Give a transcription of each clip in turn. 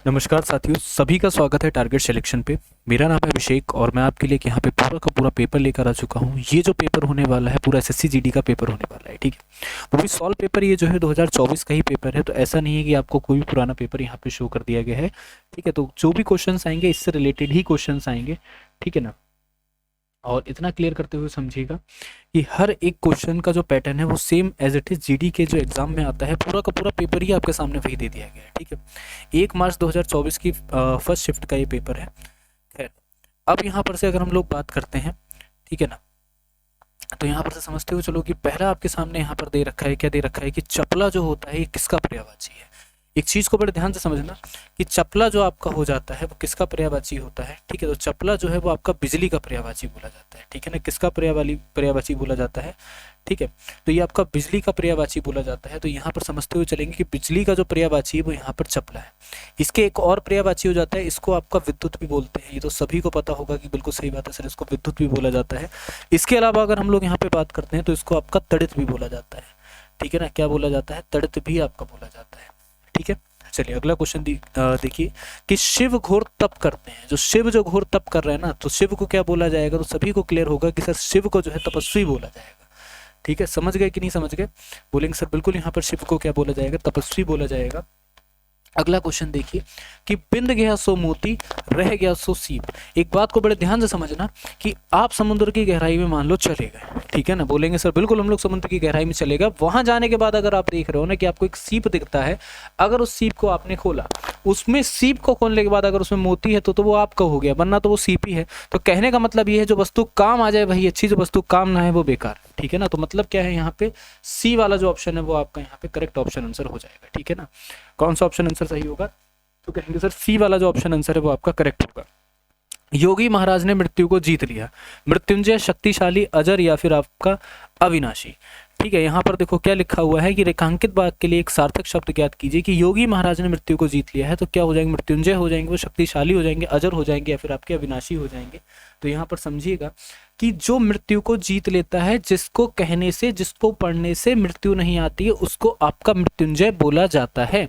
नमस्कार साथियों, सभी का स्वागत है टारगेट सिलेक्शन पे। मेरा नाम है अभिषेक और मैं आपके लिए यहाँ पे पूरा का पूरा पेपर लेकर आ चुका हूँ। ये जो पेपर होने वाला है पूरा एसएससी जीडी का पेपर होने वाला है, ठीक है। वो भी सॉल्व पेपर ये जो है 2024 का ही पेपर है, तो ऐसा नहीं है कि आपको कोई भी पुराना पेपर यहाँ पे शो कर दिया गया है, ठीक है। तो जो भी क्वेश्चन आएंगे इससे रिलेटेड ही क्वेश्चन आएंगे, ठीक है ना। और इतना क्लियर करते हुए समझिएगा कि हर एक क्वेश्चन का जो पैटर्न है वो same as it is GD के जो एग्जाम में आता है, पूरा का पूरा पेपर ही आपके सामने वही दे दिया गया है, ठीक है। 1 मार्च 2024 की फर्स्ट शिफ्ट का ये पेपर है। खैर, अब यहाँ पर से अगर हम लोग बात करते हैं, ठीक है ना, तो यहाँ पर से समझते हुए चलो कि पहला आपके सामने यहाँ पर दे रखा है, क्या दे रखा है कि चपला जो होता है ये किसका पर्यायवाची है। एक चीज को बड़े ध्यान से समझना कि चपला जो आपका हो जाता है वो किसका पर्यायवाची होता है, ठीक है। तो चपला जो है वो आपका बिजली का पर्यायवाची बोला जाता है, ठीक है ना। किसका पर्यायवाची बोला जाता है, ठीक है। तो ये आपका बिजली का पर्यायवाची बोला जाता है। तो यहाँ पर समझते हुए चलेंगे कि बिजली का जो पर्यायवाची है वो यहाँ पर चपला है। इसके एक और पर्यायवाची हो जाता है, इसको आपका विद्युत भी बोलते हैं। ये तो सभी को पता होगा कि बिल्कुल सही बात है सर, इसको विद्युत भी बोला जाता है। इसके अलावा अगर हम लोग यहाँ पे बात करते हैं तो इसको आपका तड़ित भी बोला जाता है, ठीक है ना। क्या बोला जाता है, तड़ित भी आपका बोला जाता है, ठीक है। चलिए अगला क्वेश्चन देखिए कि शिव घोर तप करते हैं। जो शिव जो घोर तप कर रहे हैं ना, तो शिव को क्या बोला जाएगा, तो सभी को क्लियर होगा कि सर शिव को जो है तपस्वी बोला जाएगा, ठीक है। समझ गए कि नहीं समझ गए, बोलेंगे सर बिल्कुल यहाँ पर शिव को क्या बोला जाएगा, तपस्वी बोला जाएगा। अगला क्वेश्चन देखिए कि बिंद गया सो मोती, रह गया सो सीप। एक बात को बड़े ध्यान से समझना कि आप समुद्र की गहराई में मान लो चले गए, ठीक है ना। बोलेंगे सर बिल्कुल हम लोग समुद्र की गहराई में चले गए। वहां जाने के बाद अगर आप देख रहे हो ना कि आपको एक सीप दिखता है, अगर उस सीप को आपने खोला, उसमें सीप को खोलने के बाद अगर उसमें मोती है तो वो आपका हो गया, वरना तो वो सीप ही है। तो कहने का मतलब ये है जो वस्तु काम आ जाए वही अच्छी, जो वस्तु काम ना है वो बेकार, ठीक है ना। तो मतलब क्या है, यहाँ पे सी वाला जो ऑप्शन है वो आपका यहाँ पे करेक्ट ऑप्शन आंसर हो जाएगा, ठीक है ना। कौन सा ऑप्शन आंसर सही होगा, तो कहेंगे सर सी वाला जो ऑप्शन आंसर है वो आपका करेक्ट होगा। योगी महाराज ने मृत्यु को जीत लिया, मृत्युंजय, शक्तिशाली, अजर या फिर आपका अविनाशी, ठीक है। यहाँ पर देखो क्या लिखा हुआ है कि रेखांकित वाक्य के लिए एक सार्थक शब्द ज्ञात कीजिए कि योगी महाराज ने मृत्यु को जीत लिया है। तो क्या हो जाएंगे, मृत्युंजय हो जाएंगे, वो शक्तिशाली हो जाएंगे, अजर हो जाएंगे या फिर आपके अविनाशी हो जाएंगे। तो यहाँ पर समझिएगा कि जो मृत्यु को जीत लेता है, जिसको कहने से, जिसको पढ़ने से मृत्यु नहीं आती है, उसको आपका मृत्युंजय बोला जाता है,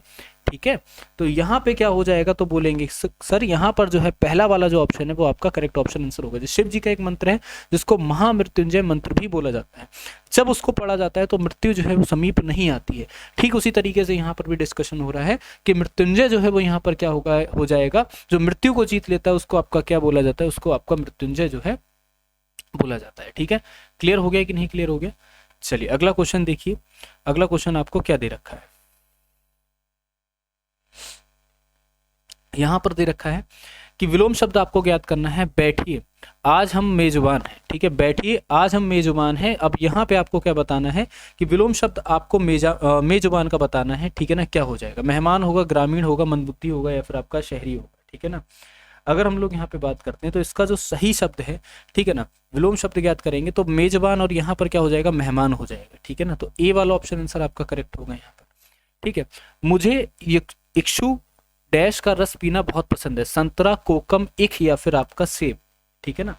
ठीक है। तो यहाँ पे क्या हो जाएगा, तो बोलेंगे सर यहाँ पर जो है पहला वाला जो ऑप्शन है वो आपका करेक्ट ऑप्शन आंसर होगा। शिव जी का एक मंत्र है जिसको महामृत्युंजय मंत्र भी बोला जाता है। जब उसको पढ़ा जाता है तो मृत्यु जो है वो समीप नहीं आती है। ठीक उसी तरीके से यहाँ पर भी डिस्कशन हो रहा है कि मृत्युंजय जो है वो यहाँ पर क्या होगा, हो जाएगा, जो मृत्यु को जीत लेता है उसको आपका क्या बोला जाता है, उसको आपका मृत्युंजय जो है बोला जाता है, ठीक है। क्लियर हो गया कि नहीं क्लियर हो गया। चलिए अगला क्वेश्चन देखिए। अगला क्वेश्चन आपको क्या दे रखा है, यहां पर दे रखा है कि विलोम शब्द आपको ज्ञात करना है। बैठिए आज हम मेजबान हैं, ठीक है। बैठिए आज हम मेजबान हैं। अब यहाँ पे आपको क्या बताना है कि विलोम शब्द आपको मेजबान का बताना है, ठीक है ना। क्या हो जाएगा, मेहमान होगा, ग्रामीण होगा, मंदबुद्धि होगा या फिर आपका शहरी होगा, ठीक है ना। अगर हम लोग यहाँ पे बात करते हैं तो इसका जो सही शब्द है, ठीक है ना, विलोम शब्द ज्ञात करेंगे तो मेजबान और यहाँ पर क्या हो जाएगा, मेहमान हो जाएगा, ठीक है ना। तो ए वाला ऑप्शन आंसर आपका करेक्ट होगा यहाँ पर, ठीक है। मुझे इक्षु डैश का रस पीना बहुत पसंद है, संतरा, कोकम, इख या फिर आपका सेब, ठीक है ना।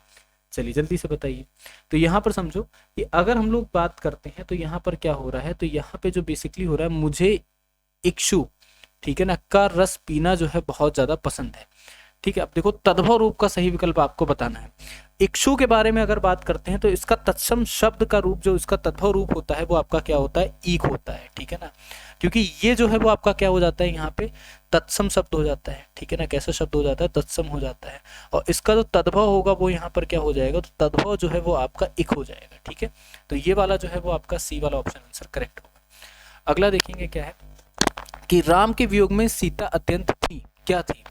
चलिए जल्दी से बताइए। तो यहाँ पर समझो कि अगर हम लोग बात करते हैं तो यहाँ पर क्या हो रहा है, तो यहाँ पे जो बेसिकली हो रहा है, मुझे इक्षु, ठीक है ना, का रस पीना जो है बहुत ज्यादा पसंद है, ठीक है। अब देखो तद्भव रूप का सही विकल्प आपको बताना है। इक्षु के बारे में अगर बात करते हैं तो इसका तत्सम शब्द का रूप, जो इसका तद्भव रूप होता है वो आपका क्या होता है, ईक होता है, ठीक है ना। क्योंकि ये जो है वो आपका क्या हो जाता है, यहाँ पे तत्सम शब्द हो जाता है, ठीक है ना। कैसा शब्द हो जाता है, तत्सम हो जाता है। और इसका जो तद्भव होगा वो यहाँ पर क्या हो जाएगा, तो तद्भव जो है वो आपका इक हो जाएगा, ठीक है। तो ये वाला जो है वो आपका सी वाला ऑप्शन आंसर करेक्ट होगा। अगला देखेंगे क्या है कि राम के वियोग में सीता अत्यंत थी, क्या थी,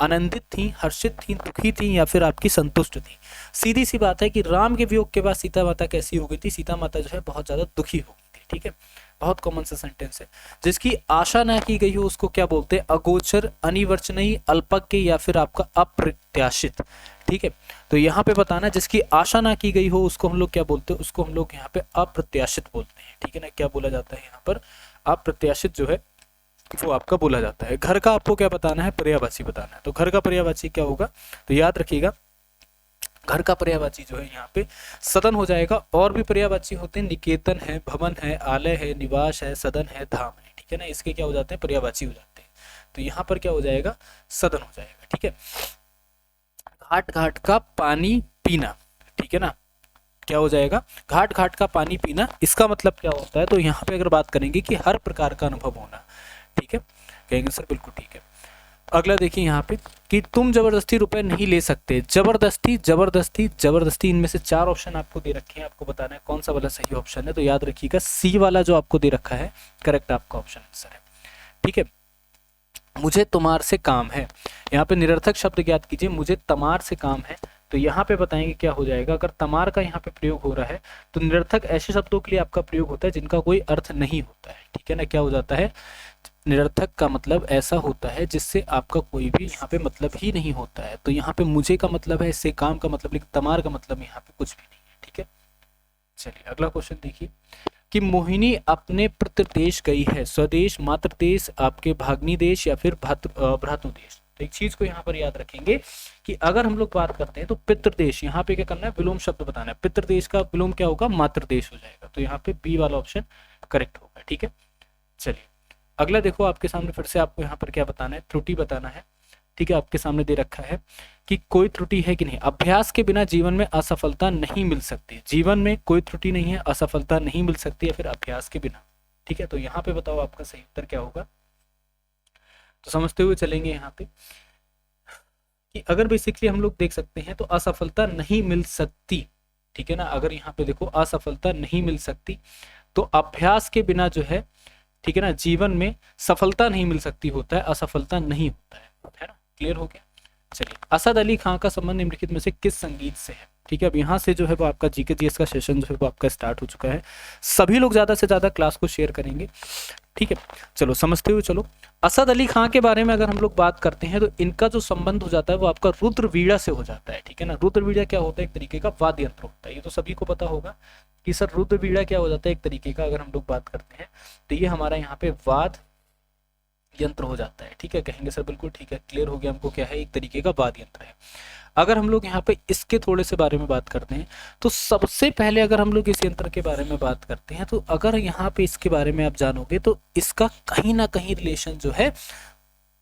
आनंदित थी, हर्षित थी, दुखी थी या फिर आपकी संतुष्ट थी। सीधी सी बात है कि राम के वियोग के बाद सीता माता कैसी हो गई थी, सीता माता जो है बहुत ज्यादा दुखी हो गई थी, ठीक है। बहुत कॉमन सा सेंटेंस है। जिसकी आशा ना की गई हो उसको क्या बोलते हैं, अगोचर, अनिवर्चनीय, अल्पज्ञ या फिर आपका अप्रत्याशित, ठीक है। तो यहाँ पे बताना जिसकी आशा ना की गई हो उसको हम लोग क्या बोलते हैं, उसको हम लोग यहाँ पे अप्रत्याशित बोलते हैं, ठीक है ना। क्या बोला जाता है यहाँ पर, अप्रत्याशित जो है वो आपका बोला जाता है। घर का आपको क्या बताना है, पर्यायवाची बताना है। तो घर का पर्यायवाची क्या होगा, तो याद रखिएगा घर का पर्यायवाची जो है यहाँ पे सदन हो जाएगा। और भी पर्यायवाची होते हैं, निकेतन है, भवन है, आलय है, निवास है, सदन है, धाम है, ठीक है ना। इसके क्या हो जाते हैं, पर्यायवाची हो जाते हैं। तो यहाँ पर क्या हो जाएगा, सदन हो जाएगा। ठीक है, घाट घाट का पानी पीना, ठीक है ना, क्या हो जाएगा, घाट घाट का पानी पीना। इसका मतलब क्या होता है, तो यहाँ पे अगर बात करेंगे कि हर प्रकार का अनुभव होना। ठीक है, कहेंगे सर बिल्कुल ठीक है। अगला देखिए यहाँ पे कि तुम जबरदस्ती रुपए नहीं ले सकते। जबरदस्ती जबरदस्ती जबरदस्ती, इनमें से 4 ऑप्शन आपको दे रखे हैं, आपको बताना है कौन सा वाला सही ऑप्शन है। तो याद रखिएगा सी वाला जो आपको दे रखा है करेक्ट आपका ऑप्शन आंसर है। ठीक है, मुझे तुम्हार से काम है, यहाँ पे निरर्थक शब्द ज्ञात कीजिए। मुझे तमार से काम है, तो यहाँ पे बताएंगे क्या हो जाएगा। अगर तमार का यहाँ पे प्रयोग हो रहा है तो निरर्थक ऐसे शब्दों के लिए आपका प्रयोग होता है जिनका कोई अर्थ नहीं होता है। ठीक है ना, क्या हो जाता है, निरर्थक का मतलब ऐसा होता है जिससे आपका कोई भी यहाँ पे मतलब ही नहीं होता है। तो यहाँ पे मुझे का मतलब है, इससे काम का मतलब, लेकिन तमार का मतलब यहाँ पे कुछ भी नहीं है। ठीक है, चलिए अगला क्वेश्चन देखिए कि मोहिनी अपने प्रदेश गई है। स्वदेश, मातृ देश, आपके भाग्नी देश या फिर भ्रातृ देश। तो एक चीज को यहाँ पर याद रखेंगे कि अगर हम लोग बात करते हैं तो पितृदेश, यहाँ पे क्या करना है, विलोम शब्द बताना है। पितृदेश का विलोम क्या होगा, मातृ देश हो जाएगा। तो यहाँ पे बी वाला ऑप्शन करेक्ट होगा। ठीक है, चलिए अगला देखो आपके सामने, फिर से आपको यहाँ पर क्या बताना है, त्रुटि बताना है। ठीक है, आपके सामने दे रखा है कि कोई त्रुटि है कि नहीं। अभ्यास के बिना जीवन में असफलता नहीं मिल सकती। जीवन में कोई त्रुटि नहीं है, असफलता नहीं मिल सकती है फिर अभ्यास के बिना। ठीक है, तो यहाँ पे बताओ आपका सही उत्तर क्या होगा। तो समझते हुए चलेंगे यहाँ पे कि अगर बेसिकली हम लोग देख सकते हैं तो असफलता नहीं मिल सकती। ठीक है ना, अगर यहाँ पे देखो असफलता नहीं मिल सकती तो अभ्यास के बिना जो है, ठीक है ना, जीवन में सफलता नहीं मिल सकती होता है, असफलता नहीं होता है ना। क्लियर हो गया। चलिए, असद अली खां का संबंध निम्नलिखित में से किस संगीत से है। ठीक है, अब यहाँ से जो है वो आपका जीके जीएस का सेशन जो है वो आपका स्टार्ट हो चुका है। सभी लोग ज्यादा से ज्यादा क्लास को शेयर करेंगे। ठीक है, चलो समझते हुए चलो। असद अली खां के बारे में अगर हम लोग बात करते हैं तो इनका जो संबंध हो जाता है वो आपका रुद्रवीणा से हो जाता है। ठीक है ना, रुद्रवीणा क्या होता है, एक तरीके का वाद्य यंत्र होता है। ये तो सभी को पता होगा कि सर रुद्रवीणा क्या हो जाता है, एक तरीके का अगर हम लोग बात करते हैं तो ये हमारा यहाँ पे वाद यंत्र हो जाता है। ठीक है, कहेंगे सर बिल्कुल ठीक है, क्लियर हो गया हमको क्या है, एक तरीके का वाद्य यंत्र है। अगर हम लोग यहाँ पे इसके थोड़े से बारे में बात करते हैं तो सबसे पहले अगर हम लोग इस यंत्र के बारे में बात करते हैं तो अगर यहाँ पे इसके बारे में आप जानोगे तो इसका कहीं ना कहीं रिलेशन जो है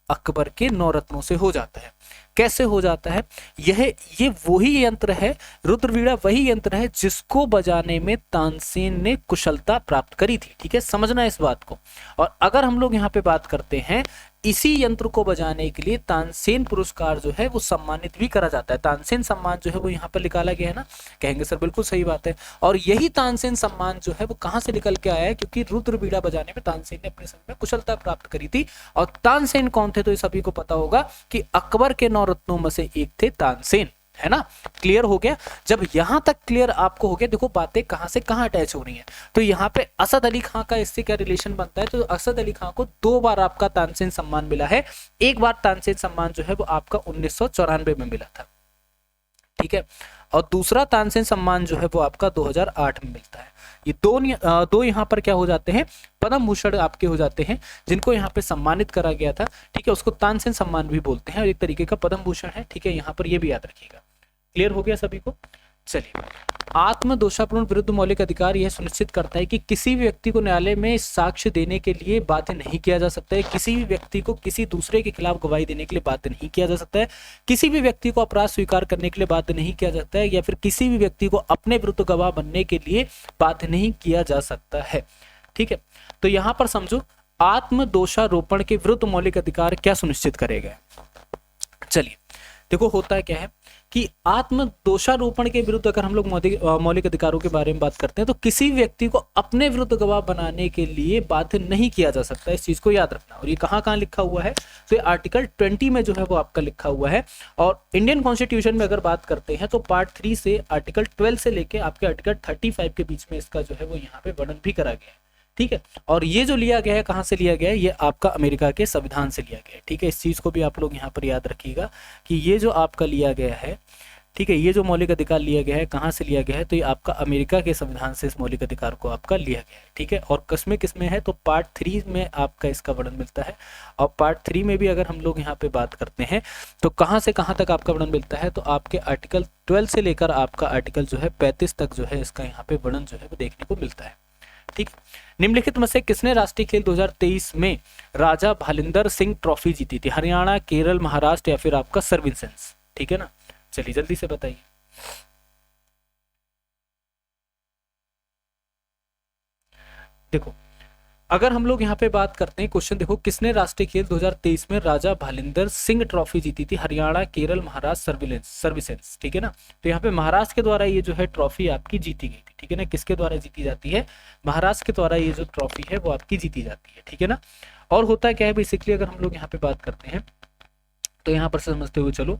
अकबर के 9 रत्नों से हो जाता है। कैसे हो जाता है, ये वही यंत्र है, रुद्रवीणा वही यंत्र है जिसको बजाने में तानसेन ने कुशलता प्राप्त करी थी। ठीक है, समझना इस बात को। और अगर हम लोग यहाँ पे बात करते हैं, इसी यंत्र को बजाने के लिए तानसेन पुरस्कार जो है वो सम्मानित भी करा जाता है। तानसेन सम्मान जो है वो यहाँ पर निकाला गया है ना, कहेंगे सर बिल्कुल सही बात है। और यही तानसेन सम्मान जो है वो कहाँ से निकल के आया है, क्योंकि रुद्रवीणा बजाने में तानसेन ने अपने समय में कुशलता प्राप्त करी थी। और तानसेन कौन थे, तो ये सभी को पता होगा कि अकबर के 9 रत्नों में से एक थे तानसेन, है ना। क्लियर हो गया। जब यहां तक क्लियर आपको हो गया, देखो बातें कहां से कहां अटैच हो रही हैं। तो यहाँ पे असद अली खां का इससे क्या रिलेशन बनता है, तो असद अली खां को 2 बार आपका तानसेन सम्मान मिला है। एक बार तानसेन सम्मान जो है वो आपका 1994 में मिला था। ठीक है, और दूसरा तानसेन सम्मान जो है वो आपका 2008 में मिलता है। ये दो यहाँ पर क्या हो जाते हैं, पद्म भूषण आपके हो जाते हैं, जिनको यहाँ पे सम्मानित करा गया था। ठीक है, उसको तानसेन सम्मान भी बोलते हैं और एक तरीके का पद्म भूषण है। ठीक है, यहाँ पर ये भी याद रखिएगा। क्लियर हो गया सभी को। चलिए, आत्मदोषापूर्ण विरुद्ध मौलिक अधिकार यह सुनिश्चित करता है कि किसी भी व्यक्ति को न्यायालय में साक्ष्य देने के लिए बाध्य नहीं किया जा सकता है। किसी भी व्यक्ति को किसी दूसरे के खिलाफ गवाही देने के लिए बाध्य नहीं किया जा सकता है। किसी भी व्यक्ति को अपराध स्वीकार करने के लिए बाध्य नहीं किया जाता है, या फिर किसी भी व्यक्ति को अपने विरुद्ध गवाह बनने के लिए बाध्य नहीं किया जा सकता है। ठीक है, तो यहाँ पर समझो आत्मदोषारोपण के विरुद्ध मौलिक अधिकार क्या सुनिश्चित करेगा। चलिए देखो, होता है क्या है कि आत्म दोषारोपण के विरुद्ध अगर हम लोग मौलिक अधिकारों के बारे में बात करते हैं तो किसी व्यक्ति को अपने विरुद्ध गवाह बनाने के लिए बाध्य नहीं किया जा सकता। इस चीज को याद रखना। और ये कहाँ कहाँ लिखा हुआ है, तो ये आर्टिकल 20 में जो है वो आपका लिखा हुआ है। और इंडियन कॉन्स्टिट्यूशन में अगर बात करते हैं तो पार्ट 3 से आर्टिकल 12 से लेके आपके आर्टिकल 35 के बीच में इसका जो है वो यहाँ पे वर्णन भी करा गया है। ठीक है, और ये जो लिया गया है कहाँ से लिया गया है, ये आपका अमेरिका के संविधान से लिया गया है। ठीक है, इस चीज को भी आप लोग यहाँ पर याद रखिएगा कि ये जो आपका लिया गया है, ठीक है, ये जो मौलिक अधिकार लिया गया है कहाँ से लिया गया है, तो ये आपका अमेरिका के संविधान से इस मौलिक अधिकार को आपका लिया गया है। ठीक है, और किसमें है, तो पार्ट 3 में आपका इसका वर्णन मिलता है। और पार्ट 3 में भी अगर हम लोग यहाँ पे बात करते हैं तो कहाँ से कहाँ तक आपका वर्णन मिलता है, तो आपके आर्टिकल 12 से लेकर आपका आर्टिकल जो है 35 तक जो है इसका यहाँ पे वर्णन जो है वो देखने को मिलता है। ठीक। निम्नलिखित में से किसने राष्ट्रीय खेल 2023 में राजा भालिंदर सिंह ट्रॉफी जीती थी? हरियाणा, केरल, महाराष्ट्र या फिर आपका सर्विसेंस? ठीक है ना, चलिए जल्दी से बताइए। देखो अगर हम लोग यहाँ पे बात करते हैं, क्वेश्चन देखो, किसने राष्ट्रीय खेल 2023 में राजा भालिंदर सिंह ट्रॉफी जीती थी? हरियाणा, केरल, महाराष्ट्र, सर्विसेंस। ठीक है ना, तो यहाँ पे महाराष्ट्र के द्वारा ये जो है ट्रॉफी आपकी जीती गई थी। ठीक है ना, किसके द्वारा जीती जाती है? महाराष्ट्र के द्वारा ये जो ट्रॉफी है वो आपकी जीती जाती है। ठीक है ना, और होता क्या है बेसिकली, अगर हम लोग यहाँ पे बात करते हैं तो यहाँ पर समझते हुए चलो,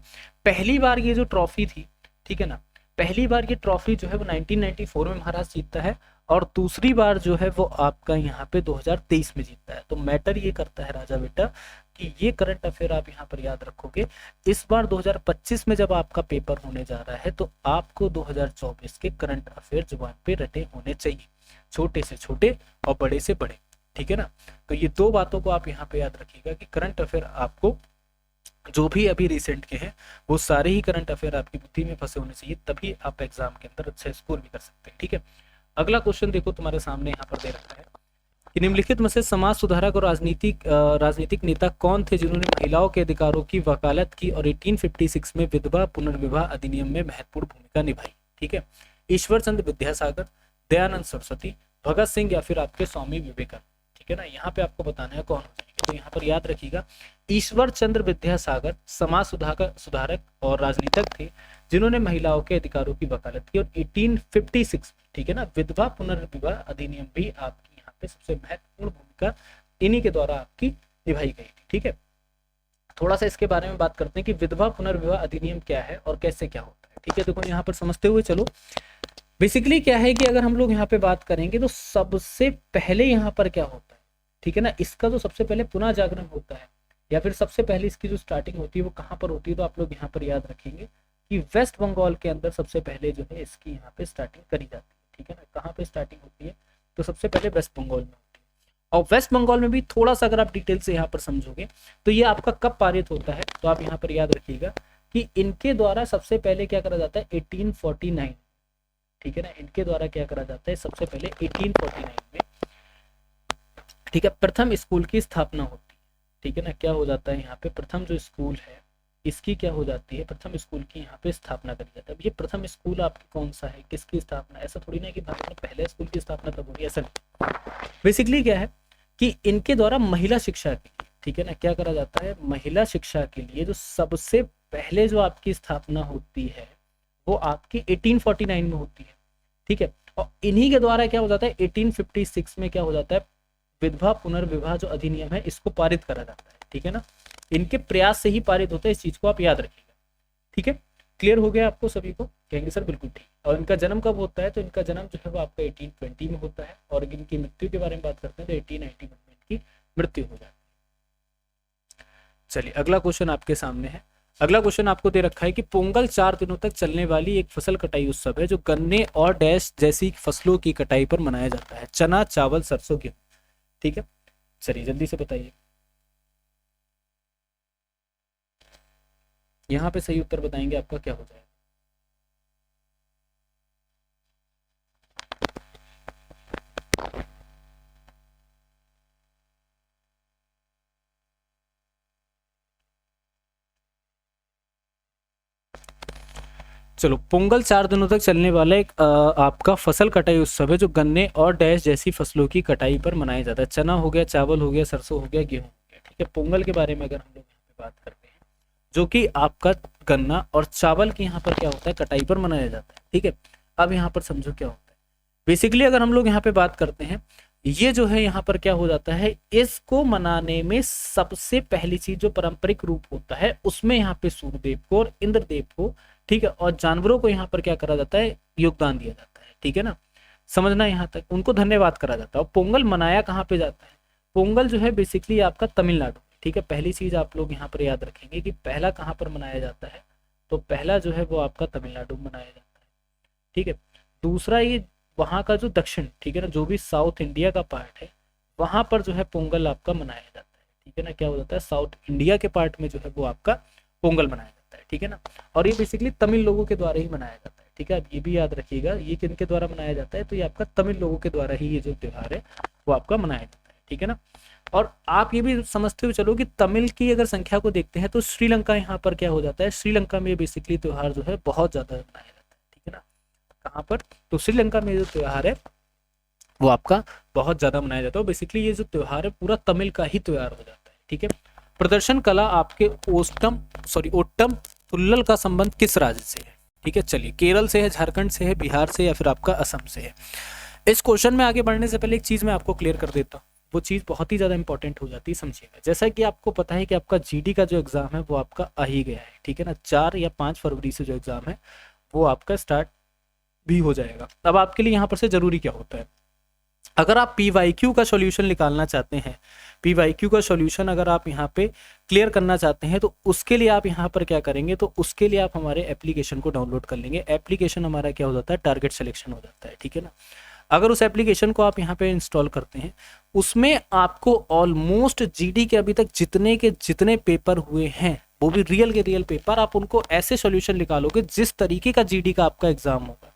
पहली बार ये जो ट्रॉफी थी, ठीक है ना, पहली बार ये ट्रॉफी जो है वो 1994 में महाराष्ट्र जीतता है, और दूसरी बार जो है वो आपका यहाँ पे 2023 में जीतता है। तो मैटर ये करता है राजा बेटा कि ये करंट अफेयर आप यहाँ पर याद रखोगे। इस बार 2025 में जब आपका पेपर होने जा रहा है तो आपको 2024 के करंट अफेयर जुबान पे रटे होने चाहिए, छोटे से छोटे और बड़े से बड़े। ठीक है ना, तो ये दो बातों को आप यहाँ पे याद रखिएगा कि करंट अफेयर आपको जो भी अभी रिसेंट के हैं वो सारे ही करंट अफेयर आपकी बुद्धि में फंसे होने चाहिए, तभी आप एग्जाम के अंदर अच्छा स्कोर भी कर सकते हैं। ठीक है, अगला क्वेश्चन देखो तुम्हारे सामने यहाँ पर दे रखा है कि निम्नलिखित में से समाज सुधारक और राजनीतिक नेता कौन थे जिन्होंने महिलाओं के अधिकारों की वकालत की और 1856 में विधवा पुनर्विवाह अधिनियम में महत्वपूर्ण भूमिका निभाई? ठीक है, ईश्वर चंद्र विद्यासागर, दयानंद सरस्वती, भगत सिंह या फिर आपके स्वामी विवेकानंद? ठीक है ना, यहाँ पे आपको बताना है कौन हो जाएगा। तो यहाँ पर याद रखिएगा, ईश्वर चंद्र विद्यासागर समाज सुधारक और राजनीतिक थे जिन्होंने महिलाओं के अधिकारों की वकालत की, और 1856, ठीक है ना, विधवा पुनर्विवाह अधिनियम भी आपकी यहाँ पे सबसे महत्वपूर्ण भूमिका इन्हीं के द्वारा आपकी निभाई गई थी। ठीक है, थोड़ा सा इसके बारे में बात करते हैं कि विधवा पुनर्विवाह अधिनियम क्या है और कैसे क्या होता है। ठीक है, देखो यहाँ पर समझते हुए चलो, बेसिकली क्या है कि अगर हम लोग यहाँ पे बात करेंगे तो सबसे पहले यहाँ पर क्या होता है, ठीक है ना, इसका जो सबसे पहले पुनः जागरण होता है या फिर सबसे पहले इसकी जो स्टार्टिंग होती है वो कहाँ पर होती है, तो आप लोग यहाँ पर याद रखेंगे कि वेस्ट बंगाल के अंदर सबसे पहले जो है इसकी यहाँ पे स्टार्टिंग करी जाती है। ठीक है ना, कहाँ पे स्टार्टिंग होती है, तो सबसे पहले वेस्ट बंगाल में होती है। और वेस्ट बंगाल में भी थोड़ा सा अगर आप डिटेल से यहाँ पर समझोगे तो ये आपका कब पारित होता है, तो आप यहाँ पर याद रखिएगा कि इनके द्वारा सबसे पहले क्या करा जाता है 1849। ठीक है ना, इनके द्वारा क्या करा जाता है सबसे पहले 1849 में, ठीक है, प्रथम स्कूल की स्थापना होती है। ठीक है ना, क्या हो जाता है यहाँ पे प्रथम जो स्कूल है इसकी क्या हो जाती है, प्रथम स्कूल की यहाँ पे स्थापना करी जाती है। अब ये प्रथम स्कूल आपकी कौन सा है, किसकी स्थापना, ऐसा थोड़ी ना कि भारत में पहले स्कूल की स्थापना तब होगी, ऐसा नहीं। बेसिकली क्या है कि इनके द्वारा महिला शिक्षा के लिए, ठीक है ना, क्या करा जाता है, महिला शिक्षा के लिए जो सबसे पहले जो आपकी स्थापना होती है वो आपकी 1849 में होती है। ठीक है, और इन्हीं के द्वारा क्या हो जाता है 1856 में क्या हो जाता है, विधवा पुनर्विवाह जो अधिनियम है इसको पारित करा जाता है। ठीक है ना, इनके प्रयास से ही पारित होता है, इस चीज को आप याद रखिएगा। ठीक है, क्लियर हो गया आपको सभी को? कहेंगे सर बिल्कुल ठीक। और इनका जन्म कब होता है, तो इनका जन्म जो है वो आपका 1820 में होता है, और इनकी मृत्यु के बारे में बात करते हैं तो 1891 में इनकी मृत्यु हो जाती है। चलिए अगला क्वेश्चन आपके सामने है। अगला क्वेश्चन आपको दे रखा है कि पोंगल 4 दिनों तक चलने वाली एक फसल कटाई उत्सव है जो गन्ने और डैश जैसी फसलों की कटाई पर मनाया जाता है, चना, चावल, सरसों, गेहूं। ठीक है, चलिए जल्दी से बताइए, यहाँ पे सही उत्तर बताएंगे आपका क्या हो जाएगा। चलो, पोंगल 4 दिनों तक चलने वाला एक आपका फसल कटाई उत्सव है जो गन्ने और डैश जैसी फसलों की कटाई पर मनाया जाता है। चना हो गया, चावल हो गया, सरसों हो गया, गेहूं हो गया। ठीक है, पोंगल के बारे में अगर हम लोग यहाँ पे बात करते हैं, जो कि आपका गन्ना और चावल की यहाँ पर क्या होता है कटाई पर मनाया जाता है। ठीक है, अब यहाँ पर समझो क्या होता है। बेसिकली अगर हम लोग यहाँ पे बात करते हैं, ये जो है यहाँ पर क्या हो जाता है, इसको मनाने में सबसे पहली चीज जो पारंपरिक रूप होता है उसमें यहाँ पे सूर्यदेव को और इंद्रदेव को, ठीक है, और जानवरों को यहाँ पर क्या करा जाता है, योगदान दिया जाता है। ठीक है ना, समझना यहाँ तक, उनको धन्यवाद करा जाता है। और पोंगल मनाया कहाँ पे जाता है, पोंगल जो है बेसिकली आपका तमिलनाडु। ठीक है, पहली चीज आप लोग यहाँ पर याद रखेंगे कि पहला कहाँ पर मनाया जाता है, तो पहला जो है वो आपका तमिलनाडु में मनाया जाता है। ठीक है, दूसरा ये वहाँ का जो दक्षिण, ठीक है ना, जो भी साउथ इंडिया का पार्ट है वहां पर जो है पोंगल आपका मनाया जाता है। ठीक है ना, क्या हो जाता है, साउथ इंडिया के पार्ट में जो है वो आपका पोंगल मनाया जाता है। ठीक है ना, और ये बेसिकली तमिल लोगों के द्वारा ही मनाया जाता है। ठीक है, आप ये भी याद रखिएगा, ये किनके द्वारा मनाया जाता है, तो ये आपका तमिल लोगों के द्वारा ही ये जो त्योहार है वो आपका मनाया जाता है, ठीक है ना। और आप ये भी समझते हुए चलो कि तमिल की अगर संख्या को देखते हैं तो श्रीलंका यहाँ पर क्या हो जाता है, श्रीलंका में बेसिकली त्योहार जो है बहुत ज्यादा मनाया जाता है, ठीक है ना। कहाँ पर, तो श्रीलंका में जो त्योहार है वो आपका बहुत ज्यादा मनाया जाता है। बेसिकली ये जो त्योहार है पूरा तमिल का ही त्योहार हो जाता है, ठीक है। प्रदर्शन कला आपके ओट्टम तुल्लल का संबंध किस राज्य से है, ठीक है। चलिए, केरल से है, झारखंड से है, बिहार से, या फिर आपका असम से है। इस क्वेश्चन में आगे बढ़ने से पहले एक चीज मैं आपको क्लियर कर देता हूँ, वो चीज बहुत ही ज्यादा इंपॉर्टेंट हो जाती है, समझिएगा। जैसा कि आपको पता है कि आपका जीडी का जो एग्जाम है वो आपका आ ही गया है, ठीक है ना। 4 या 5 फरवरी से जो एग्जाम है वो आपका स्टार्ट भी हो जाएगा। अब आपके लिए यहाँ पर से जरूरी क्या होता है, अगर आप PYQ का सॉल्यूशन निकालना चाहते हैं, PYQ का सॉल्यूशन अगर आप यहाँ पे क्लियर करना चाहते हैं, तो उसके लिए आप यहाँ पर क्या करेंगे, तो उसके लिए आप हमारे एप्लीकेशन को डाउनलोड कर लेंगे। एप्लीकेशन हमारा क्या हो जाता है, टारगेट सिलेक्शन हो जाता है, ठीक है ना। अगर उस एप्लीकेशन को आप यहाँ पे इंस्टॉल करते हैं, उसमें आपको ऑलमोस्ट जीडी के अभी तक जितने पेपर हुए हैं, वो भी रियल के रियल पेपर, आप उनको ऐसे सॉल्यूशन निकालोगे जिस तरीके का जीडी का आपका एग्जाम होगा,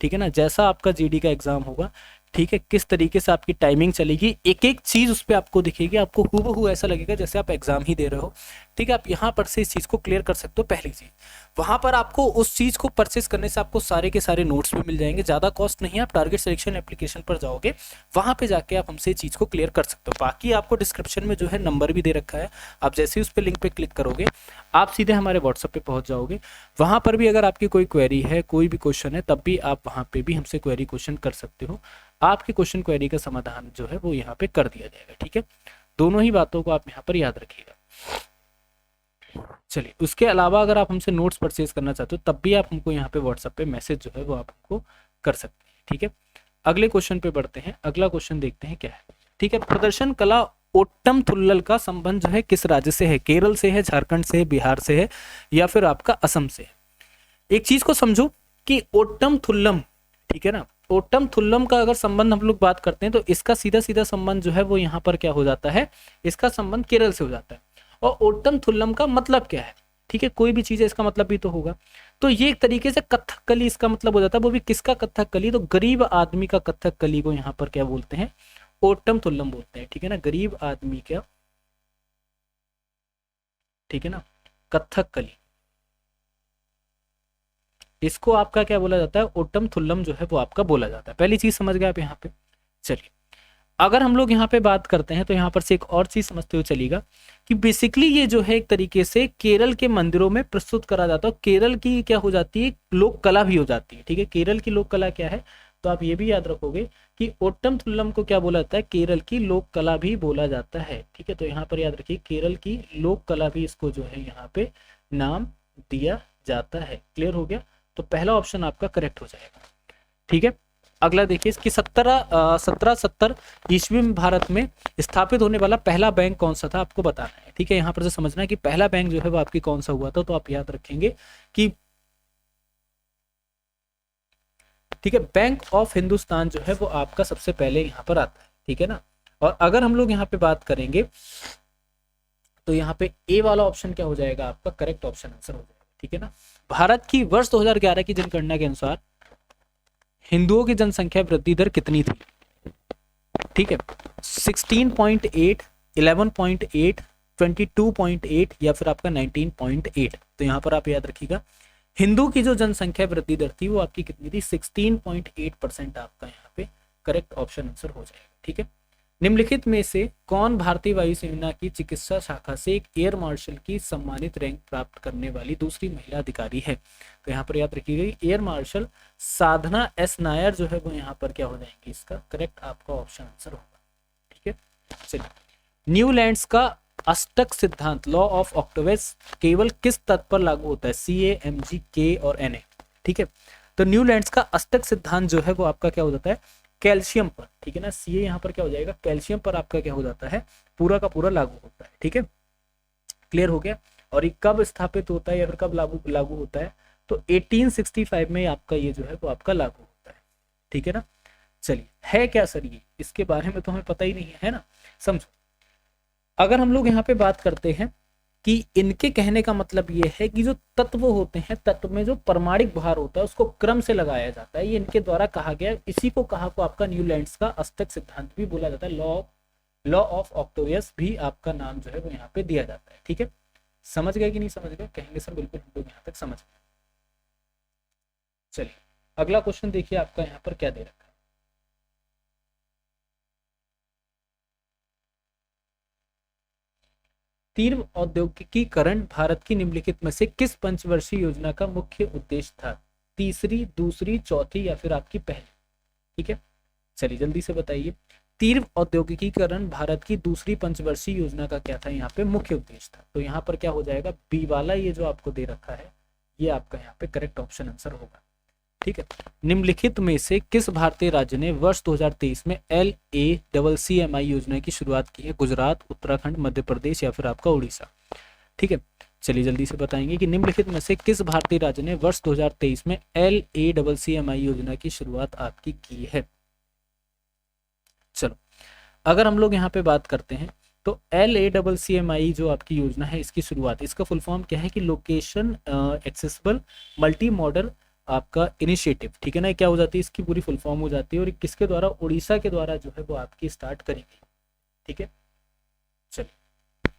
ठीक है ना। जैसा आपका जीडी का एग्जाम होगा, ठीक है, किस तरीके से आपकी टाइमिंग चलेगी, एक एक चीज उस पर आपको दिखेगी, आपको हूबहू ऐसा लगेगा जैसे आप एग्जाम ही दे रहे हो, ठीक है। आप यहाँ पर से इस चीज को क्लियर कर सकते हो। पहली चीज, वहां पर आपको उस चीज को परचेस करने से आपको सारे के सारे नोट्स भी मिल जाएंगे, ज्यादा कॉस्ट नहीं है। आप टारगेट सिलेक्शन एप्लीकेशन पर जाओगे, वहां पे जाके आप हमसे चीज को क्लियर कर सकते हो। बाकी आपको डिस्क्रिप्शन में जो है नंबर भी दे रखा है, आप जैसे ही उस पर लिंक पे क्लिक करोगे आप सीधे हमारे व्हाट्सएप पे पहुंच जाओगे। वहां पर भी अगर आपकी कोई क्वेरी है, कोई भी क्वेश्चन है, तब भी आप वहां पे भी हमसे क्वेरी क्वेश्चन कर सकते हो। आपके क्वेश्चन क्वेरी का समाधान जो है वो यहाँ पे कर दिया जाएगा, ठीक है। दोनों ही बातों को आप यहाँ पर याद रखिएगा। चलिए, उसके अलावा अगर आप हमसे नोट्स परचेज करना चाहते हो, तब भी आप हमको यहाँ पे व्हाट्सएप पे मैसेज जो है वो आप हमको कर सकते हैं, ठीक है। अगले क्वेश्चन पे बढ़ते हैं। अगला क्वेश्चन देखते हैं क्या है, ठीक है। प्रदर्शन कला ओट्टम थुल्लल का संबंध जो है किस राज्य से है, केरल से है, झारखंड से है, बिहार से है, या फिर आपका असम से है। एक चीज को समझो कि ओट्टम थुल्लम, ठीक है ना, ओट्टम थुल्लम का अगर संबंध हम लोग बात करते हैं तो इसका सीधा सीधा संबंध जो है वो यहाँ पर क्या हो जाता है, इसका संबंध केरल से हो जाता है। और ओट्टम थुल्लम का मतलब क्या है, ठीक है, कोई भी चीज है इसका मतलब भी तो होगा। तो ये एक तरीके से कथकली इसका मतलब हो जाता है, वो भी किसका कथकली, तो गरीब आदमी का कथकली को यहाँ पर क्या बोलते हैं, ओट्टम थुल्लम बोलते हैं, ठीक है ना। गरीब आदमी का, ठीक है ना, कथकली, इसको आपका क्या बोला जाता है, ओट्टम थुल्लम जो है वो आपका बोला जाता है। पहली चीज समझ गए आप यहाँ पे। चलिए, अगर हम लोग यहाँ पे बात करते हैं तो यहाँ पर से एक और चीज समझते हुए चलेगा कि बेसिकली ये जो है एक तरीके से केरल के मंदिरों में प्रस्तुत करा जाता है। केरल की क्या हो जाती है, लोक कला भी हो जाती है, ठीक है। केरल की लोक कला क्या है, तो आप ये भी याद रखोगे कि ओट्टम थुल्लम को क्या बोला जाता है, केरल की लोक कला भी बोला जाता है, ठीक है। तो यहाँ पर याद रखिए, केरल की लोक कला भी इसको जो है यहाँ पे नाम दिया जाता है। क्लियर हो गया, तो पहला ऑप्शन आपका करेक्ट हो जाएगा, ठीक है। अगला देखिए, इसकी 1770 ईस्वी में भारत में स्थापित होने वाला पहला बैंक कौन सा था, आपको बताना है, ठीक है। यहाँ पर से समझना है कि पहला बैंक जो है वो आपकी कौन सा हुआ था, तो आप याद रखेंगे कि, ठीक है, बैंक ऑफ हिंदुस्तान जो है वो आपका सबसे पहले यहाँ पर आता है, ठीक है ना। और अगर हम लोग यहाँ पे बात करेंगे तो यहाँ पे ए वाला ऑप्शन क्या हो जाएगा, आपका करेक्ट ऑप्शन आंसर हो जाएगा, ठीक है ना। भारत की वर्ष 2011 की जनगणना के अनुसार हिंदुओं की जनसंख्या वृद्धि दर कितनी थी, ठीक है। 16.8, 11.8, 22.8 या फिर आपका 19.8। तो यहाँ पर आप याद रखिएगा, हिंदू की जो जनसंख्या वृद्धि दर थी वो आपकी कितनी थी, 16.8% आपका यहाँ पे करेक्ट ऑप्शन आंसर हो जाएगा, ठीक है। निम्नलिखित में से कौन भारतीय वायुसेना की चिकित्सा शाखा से एक एयर मार्शल की सम्मानित रैंक प्राप्त करने वाली दूसरी महिला अधिकारी है, तो यहाँ पर याद रखिएगा एयर मार्शल साधना एस नायर जो है वो यहाँ पर क्या हो जाएंगे, इसका करेक्ट आपका ऑप्शन आंसर होगा, ठीक है। चलिए, न्यूलैंड्स का अष्टक सिद्धांत लॉ ऑफ ऑक्टेव्स केवल किस तत्व पर लागू होता है, CA, MG, K और Na, ठीक है। तो न्यूलैंड्स का अष्टक सिद्धांत जो है वो आपका क्या हो जाता है, कैल्शियम पर, ठीक है ना। CA यहाँ पर क्या हो जाएगा, कैल्शियम पर आपका क्या हो जाता है, पूरा का पूरा लागू होता है, ठीक है। क्लियर हो गया। और ये कब स्थापित होता है या फिर कब लागू होता है, तो 1865 में आपका ये जो है वो आपका लागू होता है, ठीक है ना। चलिए, है क्या सर ये, इसके बारे में तो हमें पता ही नहीं है ना। समझो, अगर हम लोग यहाँ पे बात करते हैं कि इनके कहने का मतलब ये है कि जो तत्व होते हैं, तत्व में जो परमाणिक भार होता है उसको क्रम से लगाया जाता है, ये इनके द्वारा कहा गया। इसी को कहा को आपका न्यूलैंड्स का अष्टक सिद्धांत भी बोला जाता है। लॉ ऑफ ऑक्टेवियस भी आपका नाम जो है वो यहाँ पे दिया जाता है। ठीक है, समझ गए कि नहीं समझ गए? कहेंगे सर बिल्कुल हम लोग यहाँ तक समझ गए। चलिए अगला क्वेश्चन देखिए आपका यहाँ पर क्या दे रखा है। तीव्र औद्योगिकीकरण भारत की निम्नलिखित में से किस पंचवर्षीय योजना का मुख्य उद्देश्य था? तीसरी, दूसरी, चौथी या फिर आपकी पहली? ठीक है, चलिए जल्दी से बताइए। तीव्र औद्योगिकीकरण भारत की दूसरी पंचवर्षीय योजना का क्या था यहाँ पे मुख्य उद्देश्य था? तो यहाँ पर क्या हो जाएगा, बी वाला ये जो आपको दे रखा है ये आपका यहाँ पे करेक्ट ऑप्शन आंसर होगा। ठीक है, निम्नलिखित में से किस भारतीय राज्य ने वर्ष 2023 में LACCMI योजना की शुरुआत की है? गुजरात, उत्तराखंड, मध्य प्रदेश या फिर आपका उड़ीसा? ठीक है, चलिए जल्दी से बताएंगे कि निम्नलिखित में से किस भारतीय राज्य ने वर्ष 2023 में LACCMI योजना की शुरुआत आपकी की है? चलो अगर हम लोग यहाँ पे बात करते हैं तो LACCMI जो आपकी योजना है इसकी शुरुआत, इसका फुल फॉर्म क्या है कि लोकेशन एक्सेसिबल मल्टी मॉडल आपका इनिशिएटिव। ठीक है ना, क्या हो जाती है इसकी पूरी फुल फॉर्म हो जाती है, और किसके द्वारा? उड़ीसा के द्वारा जो है वो आपकी स्टार्ट करी गई। ठीक है, चलिए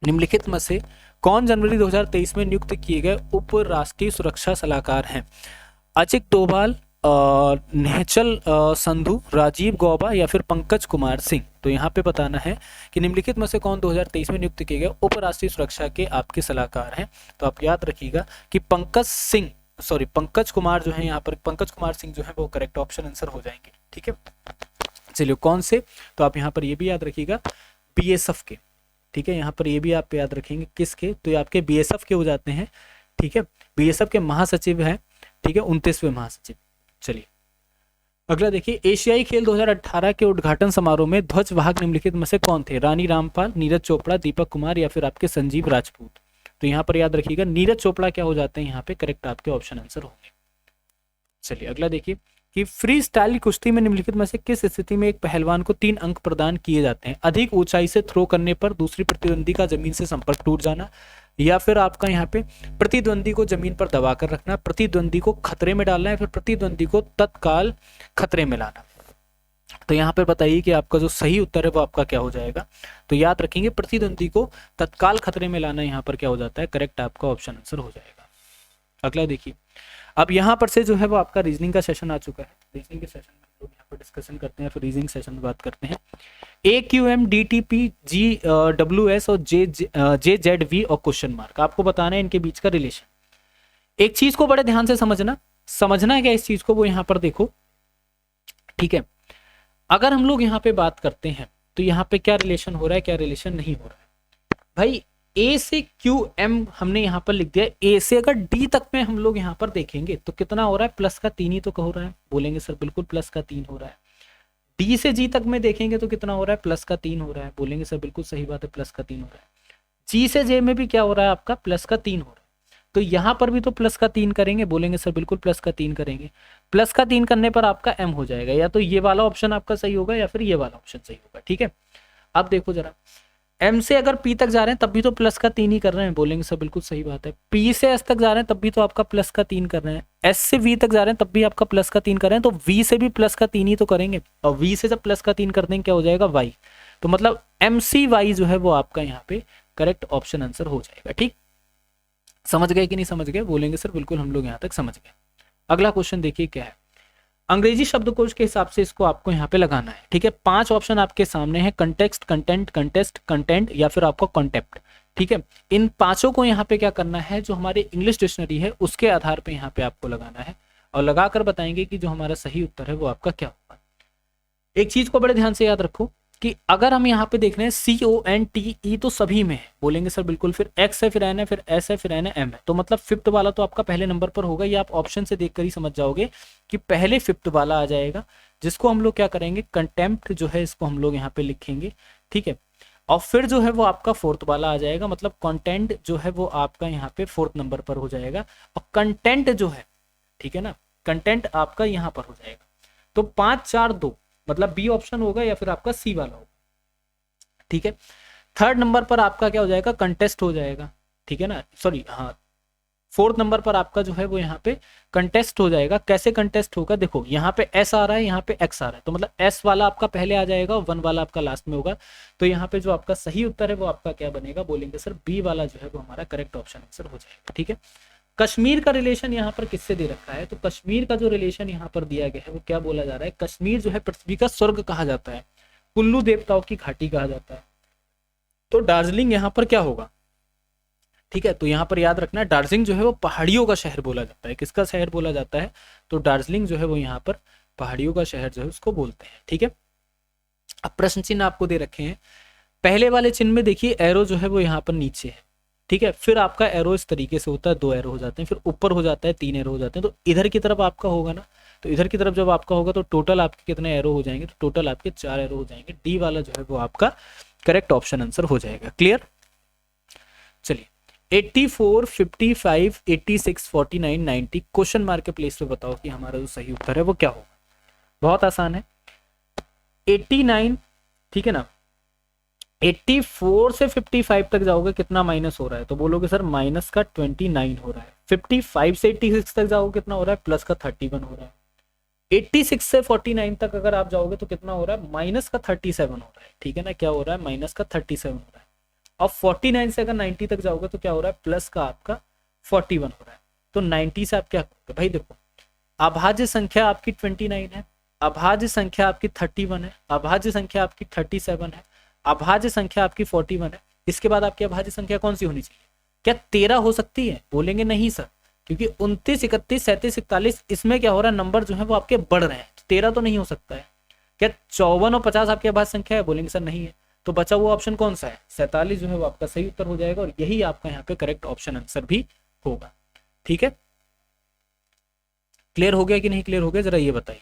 निम्नलिखित में से कौन जनवरी 2023 में नियुक्त किए गए उप राष्ट्रीय सुरक्षा सलाहकार हैं? अजित डोभाल, नेहचल संधू, राजीव गौबा या फिर पंकज कुमार सिंह? तो यहाँ पे बताना है कि निम्नलिखित में से कौन 2023 में नियुक्त किए गए उप राष्ट्रीय सुरक्षा के आपके सलाहकार हैं? तो आप याद रखिएगा कि पंकज कुमार जो है यहाँ पर, पंकज कुमार सिंह जो है वो करेक्ट ऑप्शन आंसर हो जाएंगे। ठीक है, चलिए कौन से? तो आप यहाँ पर ये भी याद रखिएगा BSF के। ठीक है, यहाँ पर ये भी आप याद रखेंगे किसके? तो ये आपके BSF के हो जाते हैं। ठीक है, BSF के महासचिव हैं। ठीक है, 29वें महासचिव। चलिए अगला देखिए, एशियाई खेल 2018 के उद्घाटन समारोह में ध्वजवाहक निम्नलिखित में से कौन थे? रानी रामपाल, नीरज चोपड़ा, दीपक कुमार या फिर आपके संजीव राजपूत? तो यहाँ पर याद रखिएगा नीरज चोपड़ा क्या हो जाते हैं यहाँ पे करेक्ट आपके ऑप्शन आंसर होंगे। चलिए अगला देखिए कि फ्री स्टाइल कुश्ती में निम्नलिखित में से किस स्थिति में एक पहलवान को 3 अंक प्रदान किए जाते हैं? अधिक ऊंचाई से थ्रो करने पर, दूसरी प्रतिद्वंदी का जमीन से संपर्क टूट जाना, या फिर आपका यहाँ पे प्रतिद्वंदी को जमीन पर दबा कर रखना, प्रतिद्वंदी को खतरे में डालना, या फिर प्रतिद्वंदी को तत्काल खतरे में लाना? तो यहाँ पर बताइए कि आपका जो सही उत्तर है वो आपका क्या हो जाएगा? तो याद रखेंगे प्रतिद्वंदी को तत्काल खतरे में लाना यहाँ पर क्या हो जाता है करेक्ट आपका ऑप्शन आंसर हो जाएगा। अगला देखिए, अब यहाँ पर से जो है वो आपका रीजनिंग का सेशन आ चुका है। रीजनिंग के सेशन में लोग यहाँ पर डिस्कशन करते हैं, फिर रीजनिंग सेशन में बात करते हैं। AQM DTP GWS और JZV और क्वेश्चन मार्क, आपको बताना है इनके बीच का रिलेशन। एक चीज को बड़े ध्यान से समझना है क्या इस चीज को, वो यहाँ पर देखो। ठीक है, अगर हम लोग यहाँ पे बात करते हैं तो यहाँ पे क्या रिलेशन हो रहा है, क्या रिलेशन नहीं हो रहा है? भाई A से QM हमने यहाँ पर लिख दिया, A से अगर D तक में हम लोग यहाँ पर देखेंगे तो कितना हो रहा है? प्लस का 3 ही तो हो रहा है। बोलेंगे सर बिल्कुल प्लस का 3 हो रहा है। D से G तक में देखेंगे तो कितना हो रहा है? प्लस का 3 हो रहा है। बोलेंगे सर बिल्कुल सही बात है, प्लस का 3 हो रहा है। G से J में भी क्या हो रहा है आपका? प्लस का 3 हो रहा है। तो यहाँ पर भी तो प्लस का 3 करेंगे। बोलेंगे सर बिल्कुल प्लस का 3 करेंगे। प्लस का 3 करने पर आपका M हो जाएगा, या तो ये वाला ऑप्शन आपका सही होगा या फिर ये वाला ऑप्शन सही होगा। ठीक है, अब देखो जरा, M से अगर P तक जा रहे हैं तब भी तो प्लस का 3 ही कर रहे हैं। बोलेंगे सर बिल्कुल सही बात है। P से S तक जा रहे हैं तब भी तो आपका प्लस का 3 कर रहे हैं। S से V तक जा रहे हैं तब भी आपका प्लस का 3 कर रहे हैं, तो V से भी प्लस का 3 ही तो करेंगे, और V से जब प्लस का 3 कर देंगे क्या हो जाएगा? Y। तो मतलब MCY जो है वो आपका यहाँ पे करेक्ट ऑप्शन आंसर हो जाएगा। ठीक, समझ गए कि नहीं समझ गए? बोलेंगे सर बिल्कुल हम लोग यहाँ तक समझ गए। अगला क्वेश्चन देखिए क्या है, अंग्रेजी शब्दकोश के हिसाब से इसको आपको यहाँ पे लगाना है। ठीक है, 5 ऑप्शन आपके सामने है, कंटेक्स्ट, कंटेंट, कंटेस्ट, कंटेंट या फिर आपको कॉन्टेप्ट। ठीक है, इन पांचों को यहाँ पे क्या करना है, जो हमारे इंग्लिश डिक्शनरी है उसके आधार पे यहाँ पे आपको लगाना है, और लगाकर बताएंगे कि जो हमारा सही उत्तर है वो आपका क्या होगा। एक चीज को बड़े ध्यान से याद रखो कि अगर हम यहाँ पे देख रहे हैं CONTE तो सभी में है। बोलेंगे सर बिल्कुल, फिर X है, फिर N है, फिर S है, फिर N है, M है, तो मतलब फिफ्थ वाला तो आपका पहले नंबर पर होगा। ये आप ऑप्शन से देखकर ही समझ जाओगे कि पहले फिफ्थ वाला आ जाएगा, जिसको हम लोग क्या करेंगे, कंटेम्प्ट जो है इसको हम लोग यहाँ पे लिखेंगे। ठीक है, और फिर जो है वो आपका फोर्थ वाला आ जाएगा, मतलब कंटेंट जो है वो आपका यहाँ पे फोर्थ नंबर पर हो जाएगा, और कंटेंट जो है, ठीक है ना, कंटेंट आपका यहाँ पर हो जाएगा। तो 5 4 2 मतलब बी ऑप्शन होगा या फिर आपका सी वाला होगा। ठीक है, थर्ड नंबर पर आपका क्या हो जाएगा, कंटेस्ट हो जाएगा, ठीक है ना, सॉरी हाँ, फोर्थ नंबर पर आपका जो है वो यहाँ पे कंटेस्ट हो जाएगा। कैसे कंटेस्ट होगा, देखो यहाँ पे एस आ रहा है, यहाँ पे एक्स आ रहा है, तो मतलब एस वाला आपका पहले आ जाएगा और वन वाला आपका लास्ट में होगा। तो यहाँ पे जो आपका सही उत्तर है वो आपका क्या बनेगा, बोलेंगे सर बी वाला जो है वो हमारा करेक्ट ऑप्शन आंसर हो जाएगा, ठीक है। कश्मीर का रिलेशन यहाँ पर किससे दे रखा है, तो कश्मीर का जो रिलेशन यहाँ पर दिया गया है वो क्या बोला जा रहा है, कश्मीर जो है पृथ्वी का स्वर्ग कहा जाता है, कुल्लू देवताओं की घाटी कहा जाता है। तो दार्जिलिंग यहाँ पर क्या होगा, ठीक है। तो यहाँ पर याद रखना है दार्जिलिंग जो है वो पहाड़ियों का शहर बोला जाता है। किसका शहर बोला जाता है, तो दार्जिलिंग जो है वो यहाँ पर पहाड़ियों का शहर जो है उसको बोलते हैं, ठीक है। अब प्रश्न चिन्ह आपको दे रखे हैं, पहले वाले चिन्ह में देखिए एरो जो है वो यहाँ पर नीचे है, ठीक है। फिर आपका एरो इस तरीके से होता है, 2 एरो हो जाते हैं, फिर ऊपर हो जाता है 3 एरो हो जाते हैं। तो इधर की तरफ आपका होगा ना, तो इधर की तरफ जब आपका होगा तो टोटल आपके कितने एरो हो जाएंगे, तो टोटल आपके 4 एरो हो जाएंगे। डी वाला जो है वो आपका करेक्ट ऑप्शन आंसर हो जाएगा। क्लियर, चलिए 84, 55, 86, 49, 90 क्वेश्चन मार्क के प्लेस पे बताओ कि हमारा जो सही उत्तर है वो क्या होगा। बहुत आसान है, 89, ठीक है ना, 84 से 55 तक जाओगे कितना माइनस हो रहा है, तो बोलोगे सर माइनस का 29 हो रहा है। 55 से 86 तक जाओगे कितना हो रहा है, प्लस का 31 हो रहा है। 86 से 49 तक अगर आप जाओगे तो कितना हो रहा है, माइनस का 37 हो रहा है, ठीक है ना, क्या हो रहा है, माइनस का 37 हो रहा है। और 49 से अगर 90 तक जाओगे तो क्या हो रहा है, प्लस का आपका 41 हो रहा है। तो 90 से आप क्या करोगे भाई, देखो अभाज्य संख्या आपकी 29 है, अभाज्य संख्या आपकी 31 है, अभाज्य संख्या आपकी 37 है, अभाज्य संख्या आपकी 41 है। इसके बाद आपकी अभाज्य संख्या कौन सी होनी चाहिए, क्या 13 हो सकती है, बोलेंगे नहीं सर, क्योंकि 29, 31, 37, 41 इसमें क्या हो रहा है, नंबर जो है वो आपके बढ़ रहे हैं, 13 तो नहीं हो सकता है। क्या 54 और 50 आपकी अभाज्य संख्या है, बोलेंगे सर नहीं है। तो बचा हुआ ऑप्शन कौन सा है, 47 जो है वो आपका सही उत्तर हो जाएगा, और यही आपका यहाँ पे करेक्ट ऑप्शन आंसर भी होगा, ठीक है। क्लियर हो गया कि नहीं क्लियर हो गया, जरा ये बताइए।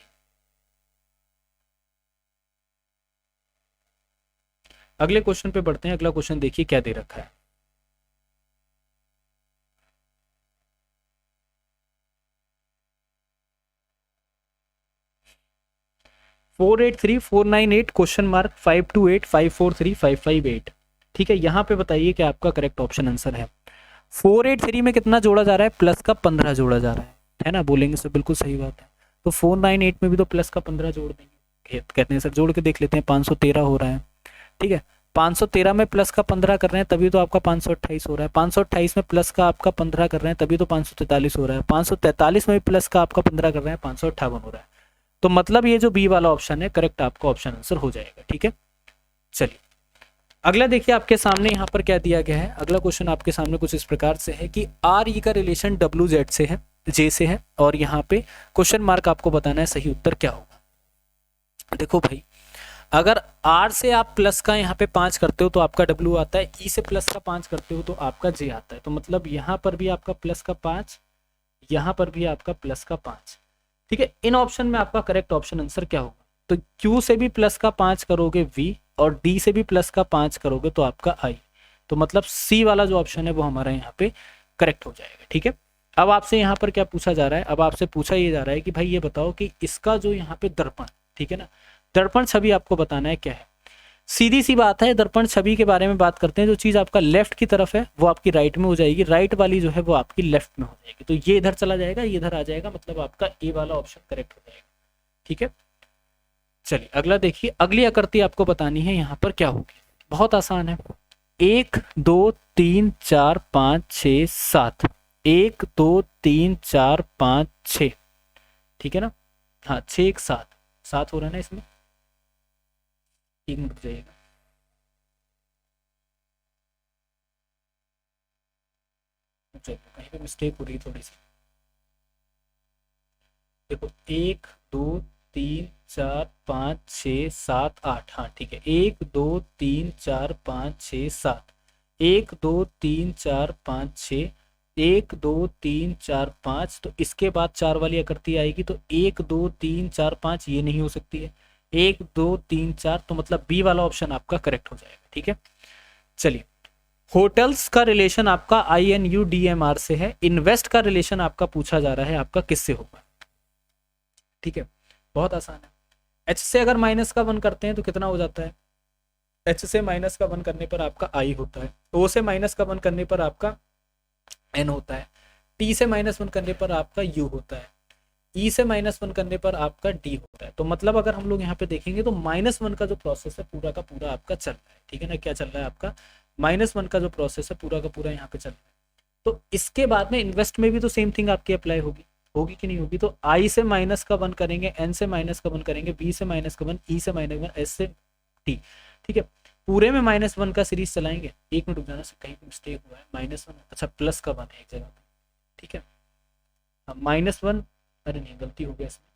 अगले क्वेश्चन पे बढ़ते हैं। अगला क्वेश्चन देखिए क्या दे रखा है, फोर 483 498 क्वेश्चन मार्क 528 543 558, ठीक है। यहाँ पे बताइए कि आपका करेक्ट ऑप्शन आंसर है। 483 में कितना जोड़ा जा रहा है, प्लस का 15 जोड़ा जा रहा है ना, बोलेंगे सर बिल्कुल सही बात है। तो 498 में भी तो प्लस का 15 जोड़ देंगे, कहते हैं सर जोड़ के देख लेते हैं, 513 हो रहा है, ठीक है। 513 में प्लस का 15 कर रहे हैं तभी तो आपका 528 हो रहा है, 528 में प्लस का आपका 15 कर रहे हैं तभी तो 543 हो रहा है, 543 में भी प्लस का आपका 15 कर रहे हैं 558 हो रहा है। तो मतलब ये जो बी वाला ऑप्शन है करेक्ट आपका ऑप्शन आंसर हो जाएगा, ठीक है। चलिए अगला देखिए आपके सामने यहाँ पर क्या दिया गया है। अगला क्वेश्चन आपके सामने कुछ इस प्रकार से है कि आर ई का रिलेशन डब्ल्यू जेड से है, जे से है, और यहाँ पे क्वेश्चन मार्क आपको बताना है सही उत्तर क्या होगा। देखो भाई अगर आर से आप प्लस का यहाँ पे 5 करते हो तो आपका डब्ल्यू आता है, ई से प्लस का 5 करते हो तो आपका जे आता है। तो मतलब यहाँ पर भी आपका प्लस का 5, यहाँ पर भी आपका प्लस का 5, ठीक है। इन ऑप्शन में आपका करेक्ट ऑप्शन आंसर क्या होगा, तो क्यू से भी प्लस का 5 करोगे वी, और डी से भी प्लस का 5 करोगे तो आपका आई। तो मतलब सी वाला जो ऑप्शन है वो हमारा यहाँ पे करेक्ट हो जाएगा, ठीक है। अब आपसे यहाँ पर क्या पूछा जा रहा है, अब आपसे पूछा ये जा रहा है कि भाई ये बताओ कि इसका जो यहाँ पे दर्पण, ठीक है ना, दर्पण छवि आपको बताना है क्या है। सीधी सी बात है, दर्पण छवि के बारे में बात करते हैं, जो चीज आपका लेफ्ट की तरफ है वो आपकी राइट में हो जाएगी, राइट वाली जो है वो आपकी लेफ्ट में हो जाएगी। तो ये इधर चला जाएगा, ये इधर आ जाएगा, मतलब आपका ए वाला ऑप्शन करेक्ट हो जाएगा, ठीक है। चलिए अगला देखिए, अगली आकृति आपको बतानी है यहाँ पर क्या होगी, बहुत आसान है। 1 2 3 4 5 6 7, 1 2 3 4 5 6, ठीक है ना, हाँ 6 1 7, 7 हो रहा है ना इसमें, 1 मिनट रुक जाइएगा। चलो कहीं पे मिस्टेक हो रही है थोड़ी सी, देखो 1 2 3 4 5 6 7 8, हाँ ठीक है, 1 2 3 4 5 6 7, 1 2 3 4 5 6, 1 2 3 4 5, तो इसके बाद 4 वाली आकृति आएगी, तो 1 2 3 4 5 ये नहीं हो सकती है, 1 2 3 4, तो मतलब बी वाला ऑप्शन आपका करेक्ट हो जाएगा, ठीक है। चलिए होटल्स का रिलेशन आपका INUDMR से है, इन्वेस्ट का रिलेशन आपका पूछा जा रहा है आपका किससे होगा, ठीक है। बहुत आसान है, एच से अगर माइनस का 1 करते हैं तो कितना हो जाता है, H से माइनस का 1 करने पर आपका I होता है, O से माइनस का 1 करने पर आपका N होता है, T से माइनस 1 करने पर आपका U होता है, E से माइनस 1 करने पर आपका D होता है। तो मतलब अगर हम लोग यहाँ पे देखेंगे तो -1 का जो प्रोसेस है पूरा का पूरा आपका चल रहा है, ठीक है ना। क्या चल रहा है आपका? -1 का जो प्रोसेस है पूरा का पूरा यहाँ पे चल रहा है। तो इसके बाद में इन्वेस्ट में भी तो सेम थिंग आपकी अप्लाई होगी, होगी कि नहीं होगी? तो I से माइनस का 1 करेंगे, N से माइनस का 1 करेंगे, B से माइनस का 1, E से माइनस 1, S से T, ठीक है। पूरे में -1 का सीरीज चलाएंगे। एक मिनट रुक जाना, कहीं मिस्टेक हुआ है, -1, अच्छा प्लस का 1 है एक जगह पे, ठीक है। -1, अरे नहीं गलती हो गया इसमें,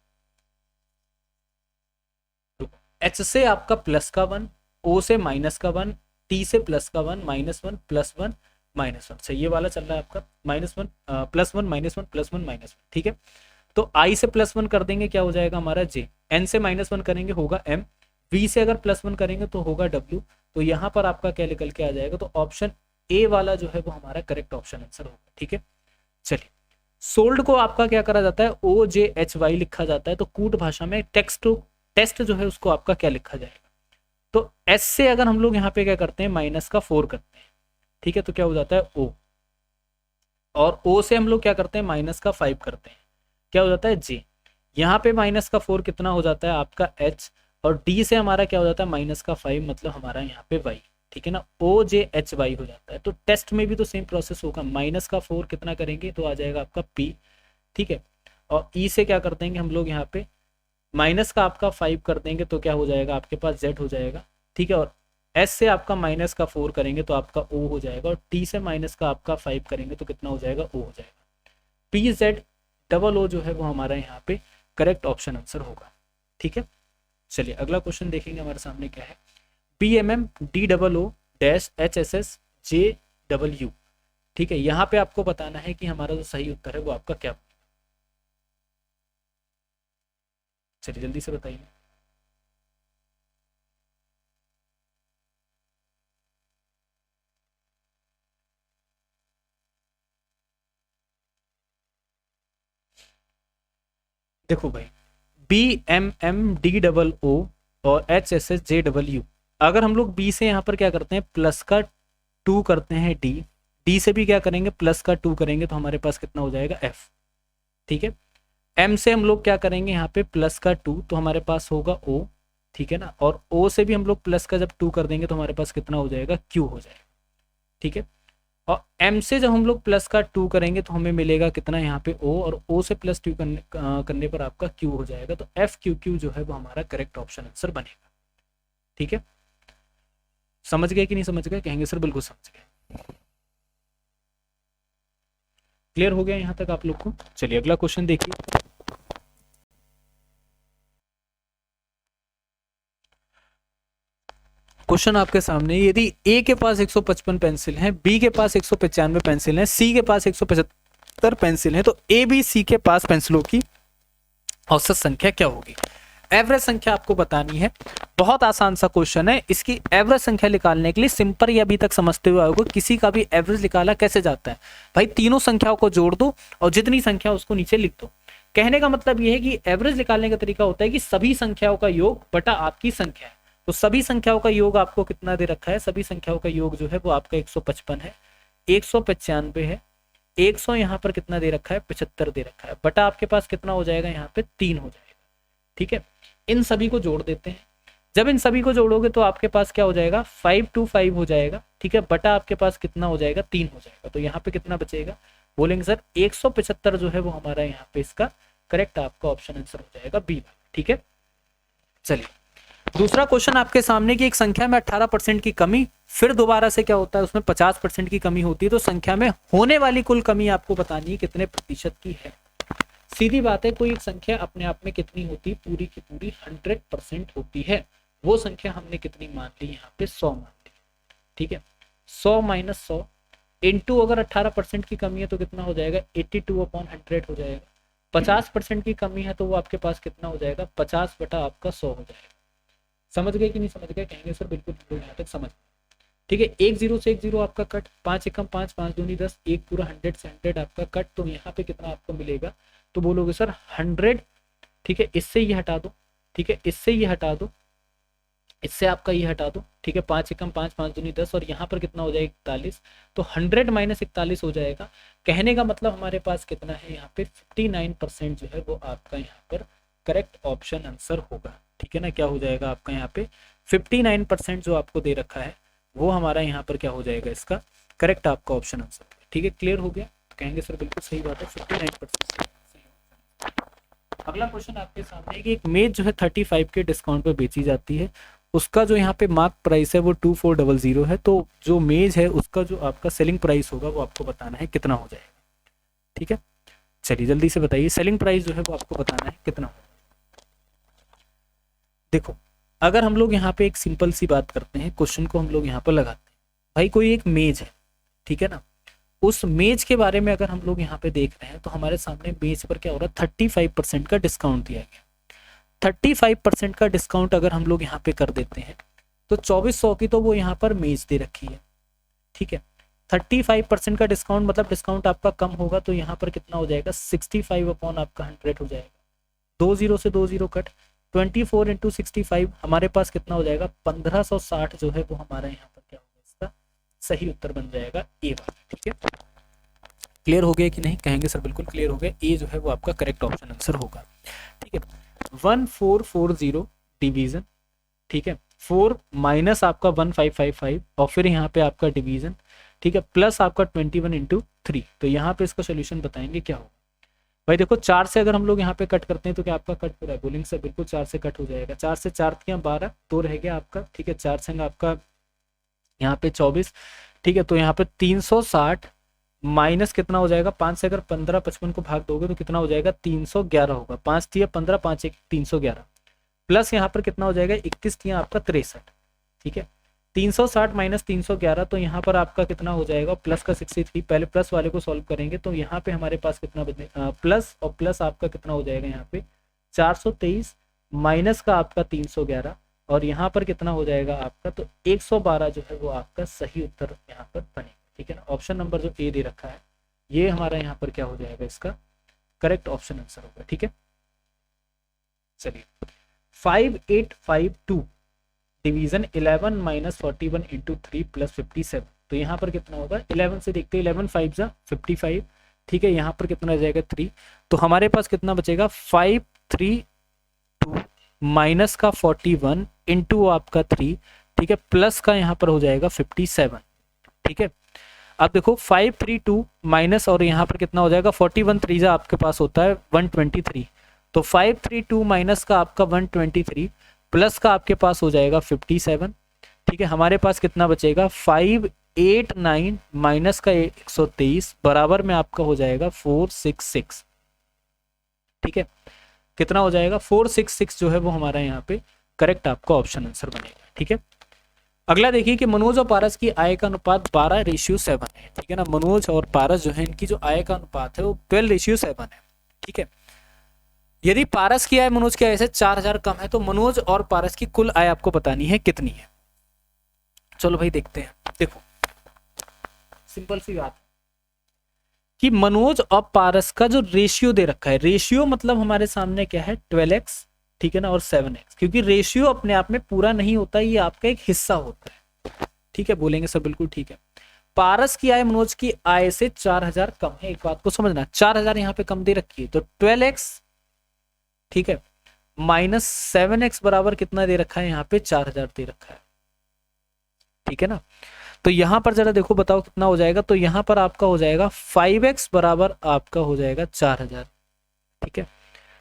H से आपका प्लस का 1, O से माइनस का 1, T से प्लस का 1, -1 प्लस 1 -1, अच्छा ये वाला चल रहा है आपका -1 +1 -1 +1 -1, ठीक है। तो I से +1 कर देंगे, क्या हो जाएगा हमारा J, N से -1 करेंगे होगा M, V से अगर +1 करेंगे तो होगा W। तो यहाँ पर आपका क्या निकल के आ जाएगा? तो ऑप्शन ए वाला जो है वो हमारा करेक्ट ऑप्शन आंसर होगा, ठीक है। चलिए, सोल्ड को आपका क्या करा जाता है? OJHY लिखा जाता है। तो कूट भाषा में टेस्ट जो है उसको आपका क्या लिखा जाएगा? तो S से अगर हम लोग यहाँ पे क्या करते हैं, -4 करते हैं, ठीक है, तो क्या हो जाता है O, और O से हम लोग क्या करते हैं, -5 करते हैं, क्या हो जाता है J। यहाँ पे -4 कितना हो जाता है आपका H, और D से हमारा क्या हो जाता है -5, मतलब हमारा यहाँ पे Y, ठीक है ना। OJHY हो जाता है। तो टेस्ट में भी तो सेम प्रोसेस होगा, -4 कितना करेंगे तो आ जाएगा आपका P, ठीक है। और E से क्या कर देंगे हम लोग यहाँ पे आपका 5 कर देंगे तो क्या हो जाएगा आपके पास Z हो जाएगा, ठीक है। और S से आपका -4 करेंगे तो आपका O हो जाएगा, और T से आपका 5 करेंगे तो कितना हो जाएगा, O हो जाएगा। PZOO जो है वो हमारा यहाँ पे करेक्ट ऑप्शन आंसर होगा, ठीक है। चलिए अगला क्वेश्चन देखेंगे हमारे सामने क्या है। BMMDOO-HSSJW, ठीक है। यहाँ पे आपको बताना है कि हमारा जो सही उत्तर है वो आपका क्या। चलिए जल्दी से बताइए। देखो भाई, BMMDOO और HSSJW, अगर हम लोग B से यहाँ पर क्या करते हैं, प्लस का 2 करते हैं, D से भी क्या करेंगे, प्लस का 2 करेंगे तो हमारे पास कितना हो जाएगा F, ठीक है। M से हम लोग क्या करेंगे यहाँ पे प्लस का 2 तो हमारे पास होगा O, ठीक है ना। और O से भी हम लोग प्लस का जब 2 कर देंगे तो हमारे पास कितना हो जाएगा, Q हो जाएगा, ठीक है। और M से जब हम लोग प्लस का 2 करेंगे तो हमें मिलेगा कितना यहाँ पे O, और O से +2 करने पर आपका Q हो जाएगा। तो FQQ जो है वो हमारा करेक्ट ऑप्शन आंसर बनेगा, ठीक है। समझ गए कि नहीं समझ गए? कहेंगे सर बिल्कुल समझ गए। क्लियर हो गया यहाँ तक आप लोग को? चलिए अगला क्वेश्चन देखिए। क्वेश्चन आपके सामने, यदि ए के पास 155 पेंसिल हैं, बी के पास 195 पेंसिल हैं, सी के पास 175 पेंसिल हैं, तो ए बी सी के पास पेंसिलों की औसत संख्या क्या होगी? एवरेज संख्या आपको बतानी है। बहुत आसान सा क्वेश्चन है। इसकी एवरेज संख्या निकालने के लिए सिंपल ही अभी तक समझते हुए आओगे, किसी का भी एवरेज निकाला कैसे जाता है भाई, तीनों संख्याओं को जोड़ दो और जितनी संख्या उसको नीचे लिख दो। कहने का मतलब यह है कि एवरेज निकालने का तरीका होता है कि सभी संख्याओं का योग बटा आपकी संख्या है। तो सभी संख्याओं का योग आपको कितना दे रखा है? सभी संख्याओं का योग जो है वो आपका 155 है, 195 है, 100 यहाँ पर कितना दे रखा है, 75 दे रखा है, बटा आपके पास कितना हो जाएगा यहाँ पे 3 हो जाएगा, ठीक है। इन सभी को जोड़ देते हैं। जब इन सभी को जोड़ोगे तो आपके पास क्या हो जाएगा, 525 हो जाएगा, ठीक है, बटा आपके पास कितना हो जाएगा, 3 हो जाएगा। तो यहाँ पे कितना बचेगा? बोलेंगे सर 175 जो है वो हमारा यहाँ पे इसका करेक्ट आपका ऑप्शन आंसर हो जाएगा बी, ठीक है। चलिए दूसरा क्वेश्चन आपके सामने की एक संख्या में 18% की कमी, फिर दोबारा से क्या होता है उसमें 50% की कमी होती है, तो संख्या में होने वाली कुल कमी आपको बतानी है कितने प्रतिशत की है। सीधी बात है, कोई एक संख्या अपने आप में कितनी होती है, पूरी की पूरी 100% होती है। वो संख्या हमने कितनी मान ली यहाँ पे, 100 मान ली, ठीक है। 100 - 100 इंटू अगर 18% की कमी है तो कितना हो जाएगा, 82/100 हो जाएगा। 50% की कमी है तो वो आपके पास कितना हो जाएगा, 50 बटा आपका 100 हो जाएगा। समझ गए कि नहीं समझ गए? कहेंगे सर बिल्कुल यहाँ तक समझ, ठीक है। 1 0 से 1 0 आपका कट, 5 एकम 5, 5 दूनी 10, 1 पूरा 100 से 100 आपका कट। तो यहाँ पे कितना आपको मिलेगा, तो बोलोगे सर 100, ठीक है, इससे ये हटा दो, ठीक है, इससे ये हटा दो, इससे आपका ये हटा दो, ठीक है, 5 एकम 5, 5 दूनी 10, और यहाँ पर कितना हो जाएगा 41, तो 100 माइनस 41 हो जाएगा। कहने का मतलब हमारे पास कितना है यहाँ पे 59% जो है वो आपका यहाँ पर करेक्ट ऑप्शन आंसर होगा, ठीक है ना। क्या हो जाएगा आपका यहाँ पे 59% जो आपको दे रखा है वो हमारा यहाँ पर क्या हो जाएगा इसका करेक्ट आपका ऑप्शन आंसर, ठीक है। क्लियर हो गया, तो कहेंगे सर बिल्कुल सही बात है, 59%। अगला क्वेश्चन आपके सामने है कि एक मेज जो है 35 के डिस्काउंट पे बेची जाती है, उसका जो यहाँ पे मार्क प्राइस है वो 2400 है, तो जो मेज है उसका जो आपका सेलिंग प्राइस होगा वो आपको बताना है कितना हो जाएगा, ठीक है। चलिए जल्दी से बताइए, सेलिंग प्राइस जो है वो आपको बताना है कितना होगा। देखो अगर हम लोग यहाँ पे एक सिंपल सी बात करते हैं, क्वेश्चन को हम लोग यहाँ पर लगाते हैं, भाई कोई एक मेज है, ठीक है ना, उस मेज के बारे में अगर हम लोग यहाँ पे देख रहे हैं तो हमारे सामने मेज पर क्या हो रहा है 35% का डिस्काउंट दिया गया। 35% का डिस्काउंट अगर हम लोग यहाँ पे कर देते हैं तो 2400 की तो वो यहाँ पर मेज दे रखी है, ठीक है। 35% का डिस्काउंट मतलब डिस्काउंट आपका कम होगा, तो यहाँ पर कितना हो जाएगा 65 अपॉन आपका 100 हो जाएगा, 2 0 से 2 0 कट, 24 इंटू 65 हमारे पास कितना हो जाएगा 1560 जो है वो हमारा यहाँ पर क्या होगा इसका सही उत्तर बन जाएगा ए वाला, ठीक है। क्लियर हो गया कि नहीं, कहेंगे सर बिल्कुल क्लियर हो गया, ए जो है वो आपका करेक्ट ऑप्शन आंसर होगा, ठीक है। 1440 डिवीजन, ठीक है, 4 माइनस आपका 1555 और फिर यहाँ पे आपका डिवीजन, ठीक है, प्लस आपका 21 इंटू 3, तो यहाँ पे इसका सोल्यूशन बताएंगे क्या होगा। भाई देखो 4 से अगर हम लोग यहाँ पे कट करते हैं तो क्या आपका कट पूरा है, बोलेंगे सर बिल्कुल 4 से कट हो जाएगा, 4 से 4 3 12, 2 रह गया आपका, ठीक है, 4 संग आपका यहाँ पे 24, ठीक है, तो यहाँ पे 360 माइनस कितना हो जाएगा 5 से अगर 15 55 को भाग दोगे तो कितना हो जाएगा 311 होगा, 5 3 15 5 1 311, प्लस यहाँ पर कितना हो जाएगा 31 3 आपका 63, ठीक है, 360 माइनस 311, तो यहाँ पर आपका कितना हो जाएगा प्लस का 63, पहले प्लस वाले को सॉल्व करेंगे तो यहाँ पे हमारे पास कितना बने प्लस और प्लस आपका कितना हो जाएगा यहाँ पे 423 माइनस का आपका 311 और यहाँ पर कितना हो जाएगा आपका, तो 112 जो है वो आपका सही उत्तर यहाँ पर बनेगा, ठीक है ना। ऑप्शन नंबर जो ए दे रखा है ये हमारा यहाँ पर क्या हो जाएगा इसका करेक्ट ऑप्शन आंसर होगा, ठीक है। चलिए 5852 डिवीजन 11 माइनस 41 इंटू 3 प्लस 57, तो यहाँ पर कितना होगा 11 से देखते हैं, 11 5 जा 55, ठीक है, यहाँ पर कितना आ जाएगा 3, तो हमारे पास कितना बचेगा 532 माइनस का 41 इंटू आपका 3, ठीक है, प्लस का यहाँ पर हो जाएगा 57, ठीक है। अब देखो 532 माइनस और यहाँ पर कितना हो जाएगा 41 3 जा आपके पास होता है 123, तो 532 माइनस का आपका 123 प्लस का आपके पास हो जाएगा 57, ठीक है, हमारे पास कितना बचेगा 589 माइनस का 123 बराबर में आपका हो जाएगा 466, ठीक है, कितना हो जाएगा 466 जो है वो हमारा यहाँ पे करेक्ट आपका ऑप्शन आंसर बनेगा, ठीक है। अगला देखिए कि मनोज और पारस की आय का अनुपात 12:7 है, ठीक है ना। मनोज और पारस जो है इनकी जो आय का अनुपात है वो 12:7 है, ठीक है। यदि पारस की आय मनोज की आय से 4000 कम है तो मनोज और पारस की कुल आय आपको बतानी है कितनी है। चलो भाई देखते हैं, देखो सिंपल सी बात कि मनोज और पारस का जो रेशियो दे रखा है, रेशियो मतलब हमारे सामने क्या है 12x, ठीक है ना, और 7x, क्योंकि रेशियो अपने आप में पूरा नहीं होता, ये आपका एक हिस्सा होता है, ठीक है, बोलेंगे सर बिल्कुल ठीक है। पारस की आय मनोज की आय से 4000 कम है, एक बात को समझना 4000 यहाँ पे कम दे रखी है, तो 12x, ठीक है, माइनस 7x बराबर कितना दे रखा है यहाँ पे 4000 दे रखा है, ठीक है ना। तो यहां पर जरा देखो बताओ कितना हो जाएगा, तो यहां पर आपका हो जाएगा 5x बराबर आपका हो जाएगा 4000, ठीक है,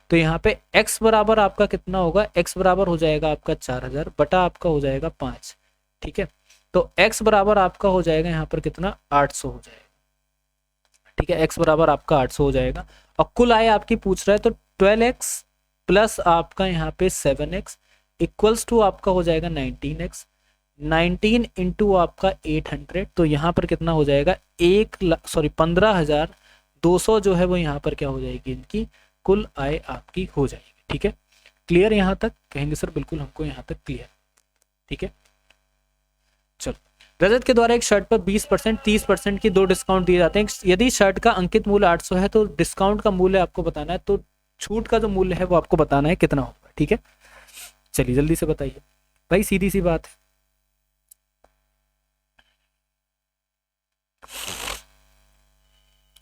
तो यहाँ पे x बराबर आपका कितना होगा, x बराबर हो जाएगा आपका 4000 बटा आपका हो जाएगा 5, ठीक है, तो x बराबर आपका हो जाएगा यहाँ पर कितना 800 हो जाएगा, ठीक है, x बराबर आपका 800 हो जाएगा। और कुल आय आपकी पूछ रहा है तो 12x प्लस आपका यहाँ पे 7x इक्वल्स टू आपका हो जाएगा 19x, 19 इंटू आपका 800, तो यहाँ पर कितना हो जाएगा 15,200 जो है वो यहाँ पर क्या हो जाएगी इनकी कुल आय आपकी हो जाएगी, ठीक है। क्लियर यहाँ तक, कहेंगे सर बिल्कुल हमको यहाँ तक क्लियर, ठीक है। चलो रजत के द्वारा एक शर्ट पर 20% 30% की 2 डिस्काउंट दिए जाते हैं, यदि शर्ट का अंकित मूल्य 800 है तो डिस्काउंट का मूल्य आपको बताना है, तो छूट का जो मूल्य है वो आपको बताना है कितना होगा, ठीक है। चलिए जल्दी से बताइए, भाई सीधी सी बात है।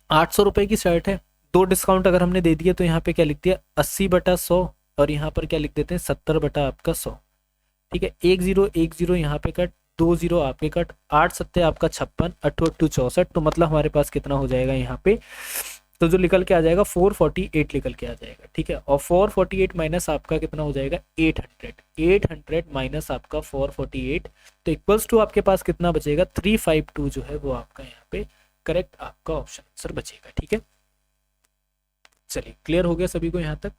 800 रुपए की शर्ट है, 2 डिस्काउंट अगर हमने दे दिया तो यहाँ पे क्या लिख दिया 80/100, और यहाँ पर क्या लिख देते हैं 70 आपका 100। ठीक है, 1 0 यहाँ पे कट, 2 0 आपके कट, 8 सत्ते आपका 56, 8 8 64, तो मतलब हमारे पास कितना हो जाएगा यहाँ पे, तो जो निकल के आ जाएगा 448 निकल के आ जाएगा। ठीक है, और 448 माइनस आपका कितना हो जाएगा 800, 800 माइनस आपका 448, तो इक्वल्स टू आपके पास कितना बचेगा 352 जो है वो आपका यहाँ पे करेक्ट आपका ऑप्शन आंसर बचेगा। ठीक है, चलिए क्लियर हो गया सभी को यहाँ तक।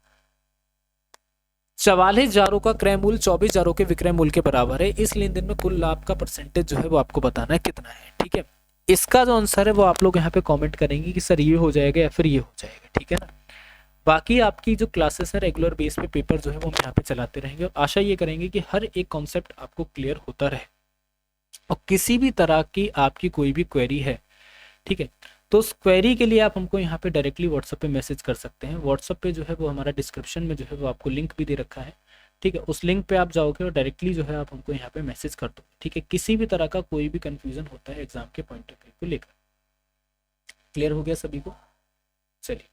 44 जारों का क्रय मूल्य 24 जारों के विक्रय मूल्य के बराबर है, इस लेन देन में कुल लाभ का परसेंटेज जो है वो आपको बताना है कितना है। ठीक है, इसका जो आंसर है वो आप लोग यहाँ पे कमेंट करेंगे कि सर ये हो जाएगा या फिर ये हो जाएगा। ठीक है ना, बाकी आपकी जो क्लासेस है रेगुलर बेस पे पेपर जो है वो हम यहाँ पे चलाते रहेंगे, और आशा ये करेंगे कि हर एक कॉन्सेप्ट आपको क्लियर होता रहे, और किसी भी तरह की आपकी कोई भी क्वेरी है, ठीक है, तो उस क्वेरी के लिए आप हमको यहाँ पे डायरेक्टली व्हाट्सएप पे मैसेज कर सकते हैं। व्हाट्सएप पे जो है वो हमारा डिस्क्रिप्शन में जो है वो आपको लिंक भी दे रखा है। ठीक है, उस लिंक पे आप जाओगे और डायरेक्टली जो है आप हमको यहाँ पे मैसेज कर दो। ठीक है, किसी भी तरह का कोई भी कंफ्यूजन होता है एग्जाम के पॉइंट ऑफ व्यू को लेकर। क्लियर हो गया सभी को? चलिए,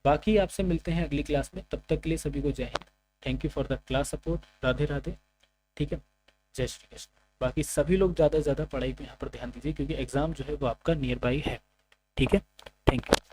बाकी आपसे मिलते हैं अगली क्लास में, तब तक के लिए सभी को जय Hind. Thank you for the class support. Radhe Radhe. ठीक है, जय श्री कृष्ण। बाकी सभी लोग ज़्यादा से ज़्यादा पढ़ाई पे यहाँ पर ध्यान दीजिए, क्योंकि एग्जाम जो है वो आपका नियर बाई है। ठीक है, थैंक यू।